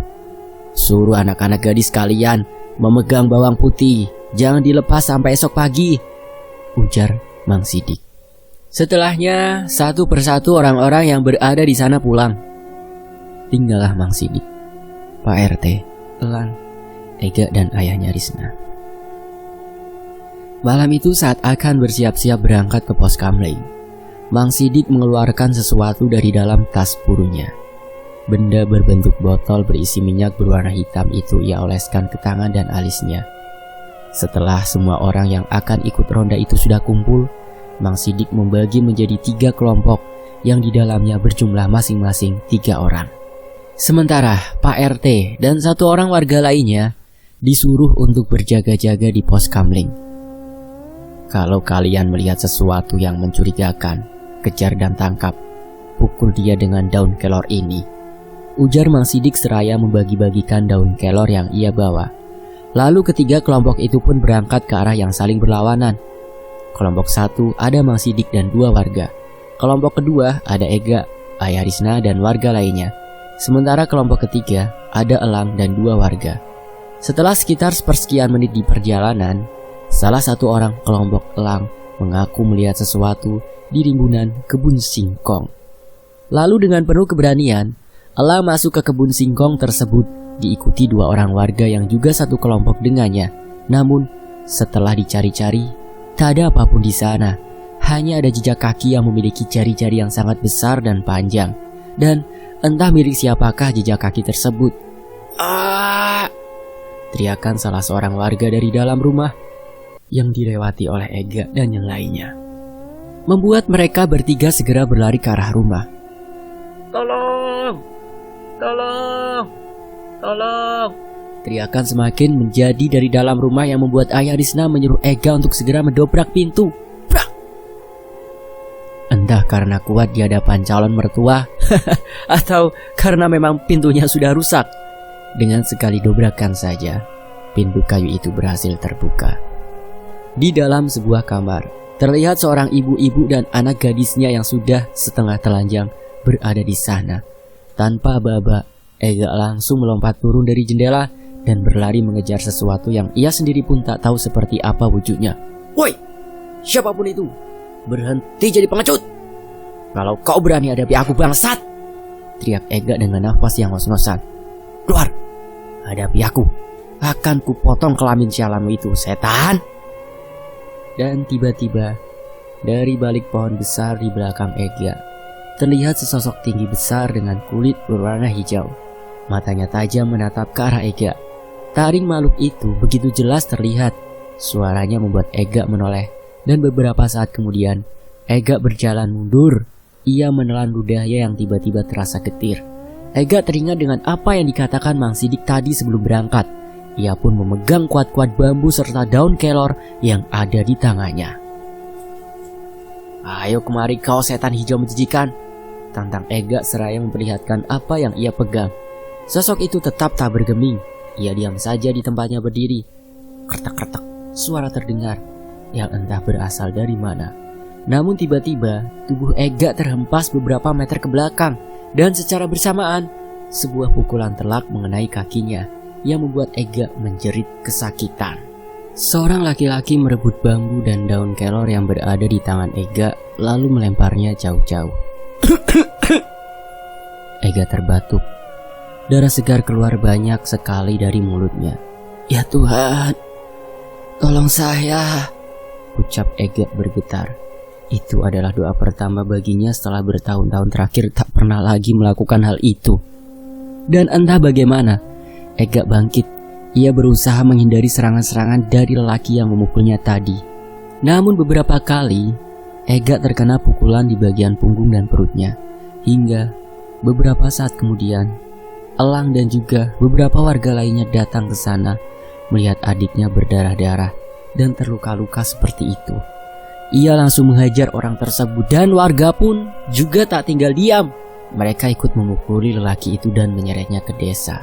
Suruh anak-anak gadis kalian memegang bawang putih, jangan dilepas sampai esok pagi, ujar Mang Sidik. Setelahnya, satu persatu orang-orang yang berada di sana pulang. Tinggallah Mang Sidik, Pak RT, Elang, Ega dan ayahnya Risna. Malam itu saat akan bersiap-siap berangkat ke pos kamling, Mang Sidik mengeluarkan sesuatu dari dalam tas burunya. Benda berbentuk botol berisi minyak berwarna hitam itu ia oleskan ke tangan dan alisnya. Setelah semua orang yang akan ikut ronda itu sudah kumpul, Mang Sidik membagi menjadi 3 kelompok yang di dalamnya berjumlah masing-masing 3 orang. Sementara Pak RT dan 1 orang warga lainnya disuruh untuk berjaga-jaga di pos kamling. Kalau kalian melihat sesuatu yang mencurigakan, kejar dan tangkap. Pukul dia dengan daun kelor ini, ujar Mang Sidik seraya membagi-bagikan daun kelor yang ia bawa. Lalu ketiga kelompok itu pun berangkat ke arah yang saling berlawanan. Kelompok 1 ada Mang Sidik dan 2 warga. Kelompok kedua ada Ega, ayah Risna dan warga lainnya. Sementara kelompok ketiga ada Elang dan 2 warga. Setelah sekitar sepersekian menit di perjalanan, salah satu orang kelompok Elang mengaku melihat sesuatu di rimbunan kebun singkong. Lalu dengan penuh keberanian, Elang masuk ke kebun singkong tersebut diikuti 2 orang warga yang juga satu kelompok dengannya. Namun setelah dicari-cari, tak ada apapun di sana. Hanya ada jejak kaki yang memiliki jari-jari yang sangat besar dan panjang. Dan entah milik siapakah jejak kaki tersebut. "Ah!" teriakan salah seorang warga dari dalam rumah yang dilewati oleh Ega dan yang lainnya, membuat mereka bertiga segera berlari ke arah rumah. "Tolong! Tolong! Tolong!" teriakan semakin menjadi dari dalam rumah yang membuat ayah Risna menyuruh Ega untuk segera mendobrak pintu. Brak! Entah karena kuat di hadapan calon mertua atau karena memang pintunya sudah rusak, dengan sekali dobrakan saja pintu kayu itu berhasil terbuka. Di dalam sebuah kamar terlihat seorang ibu-ibu dan anak gadisnya yang sudah setengah telanjang berada di sana. Tanpa aba-aba, Ega langsung melompat turun dari jendela dan berlari mengejar sesuatu yang ia sendiri pun tak tahu seperti apa wujudnya. "Woi, siapapun itu, berhenti jadi pengecut! Kalau kau berani hadapi aku, bangsat!" teriak Ega dengan nafas yang ngos-ngosan. "Keluar, hadapi aku, akan kupotong kelamin sialanmu itu, setan!" Dan tiba-tiba dari balik pohon besar di belakang Ega terlihat sesosok tinggi besar dengan kulit berwarna hijau. Matanya tajam menatap ke arah Ega. Taring makhluk itu begitu jelas terlihat. Suaranya membuat Ega menoleh, dan beberapa saat kemudian Ega berjalan mundur. Ia menelan ludahnya yang tiba-tiba terasa getir. Ega teringat dengan apa yang dikatakan Mang Sidik tadi sebelum berangkat. Ia pun memegang kuat-kuat bambu serta daun kelor yang ada di tangannya. "Ayo kemari kau setan hijau menjijikan," tantang Ega seraya memperlihatkan apa yang ia pegang. Sosok itu tetap tak bergeming. Ia diam saja di tempatnya berdiri. Kertak-kertak suara terdengar yang entah berasal dari mana. Namun tiba-tiba tubuh Ega terhempas beberapa meter ke belakang, dan secara bersamaan sebuah pukulan telak mengenai kakinya yang membuat Ega menjerit kesakitan. Seorang laki-laki merebut bambu dan daun kelor yang berada di tangan Ega lalu melemparnya jauh-jauh. Ega terbatuk. Darah segar keluar banyak sekali dari mulutnya. "Ya Tuhan, tolong saya," ucap Ega bergetar. Itu adalah doa pertama baginya setelah bertahun-tahun terakhir tak pernah lagi melakukan hal itu. Dan entah bagaimana, Ega bangkit. Ia berusaha menghindari serangan-serangan dari lelaki yang memukulnya tadi. Namun beberapa kali Ega terkena pukulan di bagian punggung dan perutnya, hingga Beberapa saat kemudian, Elang dan juga beberapa warga lainnya datang ke sana melihat adiknya berdarah-darah dan terluka-luka seperti itu. Ia langsung menghajar orang tersebut dan warga pun juga tak tinggal diam. Mereka ikut memukuli lelaki itu dan menyeretnya ke desa.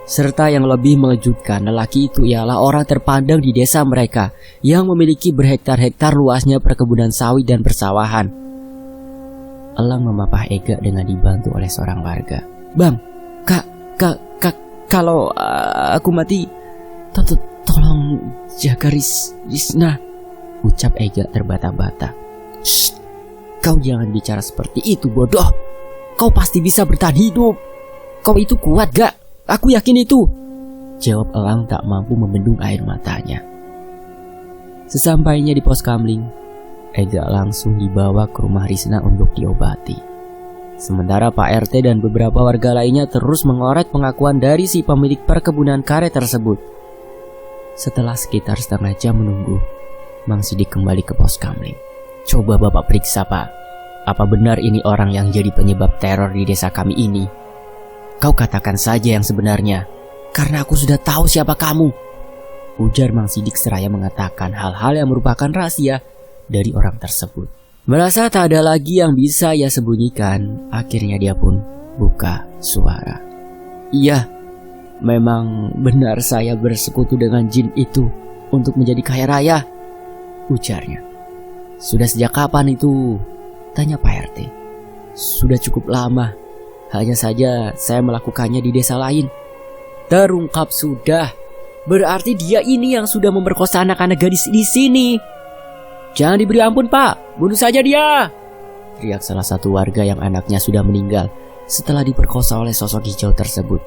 Serta yang lebih mengejutkan, lelaki itu ialah orang terpandang di desa mereka yang memiliki berhektar-hektar luasnya perkebunan sawit dan persawahan. Elang memapah Ega dengan dibantu oleh seorang warga. "Bang, kalau aku mati, tolong jaga Risna," ucap Ega terbata-bata. "Shh, kau jangan bicara seperti itu, bodoh. Kau pasti bisa bertahan hidup. Kau itu kuat gak? Aku yakin itu," jawab Elang tak mampu membendung air matanya. Sesampainya di pos kamling, Ega langsung dibawa ke rumah Risna untuk diobati. Sementara Pak RT dan beberapa warga lainnya terus mengorek pengakuan dari si pemilik perkebunan karet tersebut. Setelah sekitar setengah jam menunggu, Mang Sidik kembali ke pos kamling. "Coba Bapak periksa, Pak. Apa benar ini orang yang jadi penyebab teror di desa kami ini? Kau katakan saja yang sebenarnya, karena aku sudah tahu siapa kamu," ujar Mang Sidik seraya mengatakan hal-hal yang merupakan rahasia dari orang tersebut. Merasa tak ada lagi yang bisa ia sembunyikan, akhirnya dia pun buka suara. "Iya, memang benar saya bersekutu dengan jin itu untuk menjadi kaya raya," ujarnya. "Sudah sejak kapan itu?" tanya Pak RT. "Sudah cukup lama. Hanya saja saya melakukannya di desa lain." Terungkap sudah. Berarti dia ini yang sudah memperkosa anak-anak gadis di sini. "Jangan diberi ampun, Pak. Bunuh saja dia," teriak salah satu warga yang anaknya sudah meninggal setelah diperkosa oleh sosok hijau tersebut.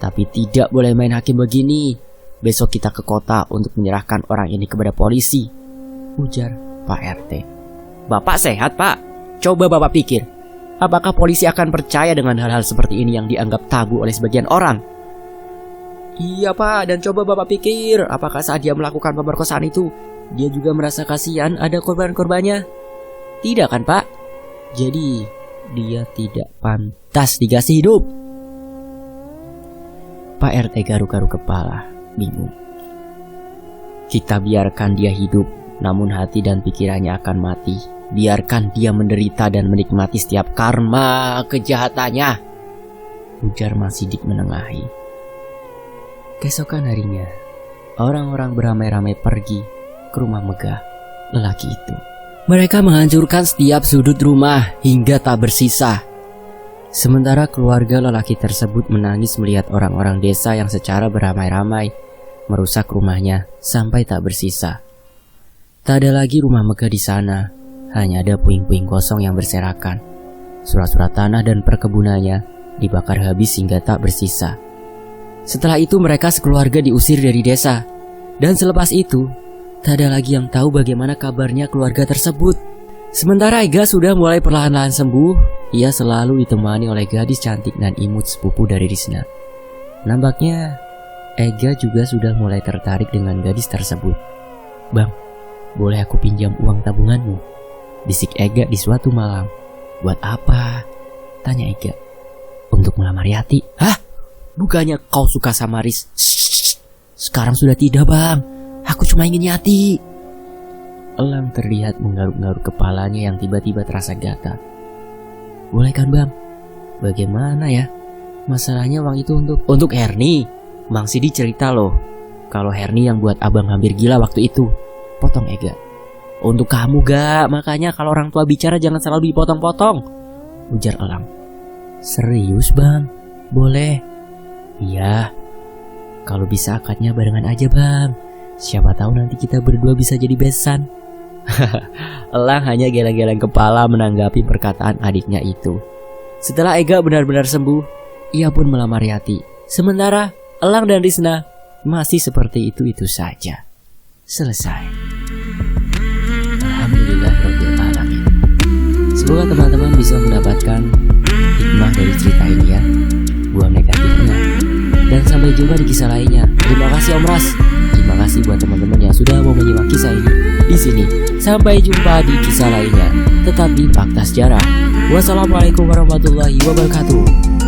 "Tapi tidak boleh main hakim begini. Besok kita ke kota untuk menyerahkan orang ini kepada polisi," ujar Pak RT. "Bapak sehat, Pak? Coba Bapak pikir, apakah polisi akan percaya dengan hal-hal seperti ini yang dianggap tabu oleh sebagian orang?" "Iya, Pak, dan coba Bapak pikir, apakah saat dia melakukan pemerkosaan itu, dia juga merasa kasihan ada korban-korbannya? Tidak kan, Pak? Jadi dia tidak pantas dikasih hidup." Pak RT garuk-garuk kepala, bingung. "Kita biarkan dia hidup, namun hati dan pikirannya akan mati. Biarkan dia menderita dan menikmati setiap karma kejahatannya," ujar Mang Sidik menengahi. Keesokan harinya, orang-orang beramai-ramai pergi ke rumah megah lelaki itu. Mereka menghancurkan setiap sudut rumah hingga tak bersisa. Sementara keluarga lelaki tersebut menangis melihat orang-orang desa yang secara beramai-ramai merusak rumahnya sampai tak bersisa. Tak ada lagi rumah megah di sana, hanya ada puing-puing kosong yang berserakan. Surat-surat tanah dan perkebunannya dibakar habis hingga tak bersisa. Setelah itu mereka sekeluarga diusir dari desa. Dan selepas itu, tak ada lagi yang tahu bagaimana kabarnya keluarga tersebut. Sementara Ega sudah mulai perlahan-lahan sembuh, ia selalu ditemani oleh gadis cantik dan imut sepupu dari Risna. Nampaknya Ega juga sudah mulai tertarik dengan gadis tersebut. "Bang, boleh aku pinjam uang tabunganmu?" bisik Ega di suatu malam. "Buat apa?" tanya Ega. "Untuk melamar Yati." "Hah? Bukannya kau suka sama Riz?" "Sekarang sudah tidak, Bang. Aku cuma ingin Yati." Elang terlihat menggaruk-garuk kepalanya yang tiba-tiba terasa gatal. "Boleh kan, Bang? Bagaimana ya? Masalahnya uang itu untuk Herni. Mang Sidi cerita loh, kalau Herni yang buat abang hampir gila waktu itu," potong Ega. "Untuk kamu gak, makanya kalau orang tua bicara jangan selalu dipotong-potong," ujar Elang. "Serius, Bang? Boleh?" "Iya, kalau bisa akadnya barengan aja, Bang. Siapa tahu nanti kita berdua bisa jadi besan." Elang hanya geleng-geleng kepala menanggapi perkataan adiknya itu. Setelah Ega benar-benar sembuh, ia pun melamar Yati. Sementara Elang dan Risna masih seperti itu saja. Selesai. Alhamdulillahirabbil alamin. Semoga teman-teman bisa mendapatkan hikmah dari cerita ini ya. Buang negatifnya. Dan sampai jumpa di kisah lainnya. Terima kasih Om Ras. Terima kasih buat teman-teman yang sudah mau menyimak kisah ini di sini. Sampai jumpa di kisah lainnya, tetap di Fakta Sejarah. Wassalamualaikum warahmatullahi wabarakatuh.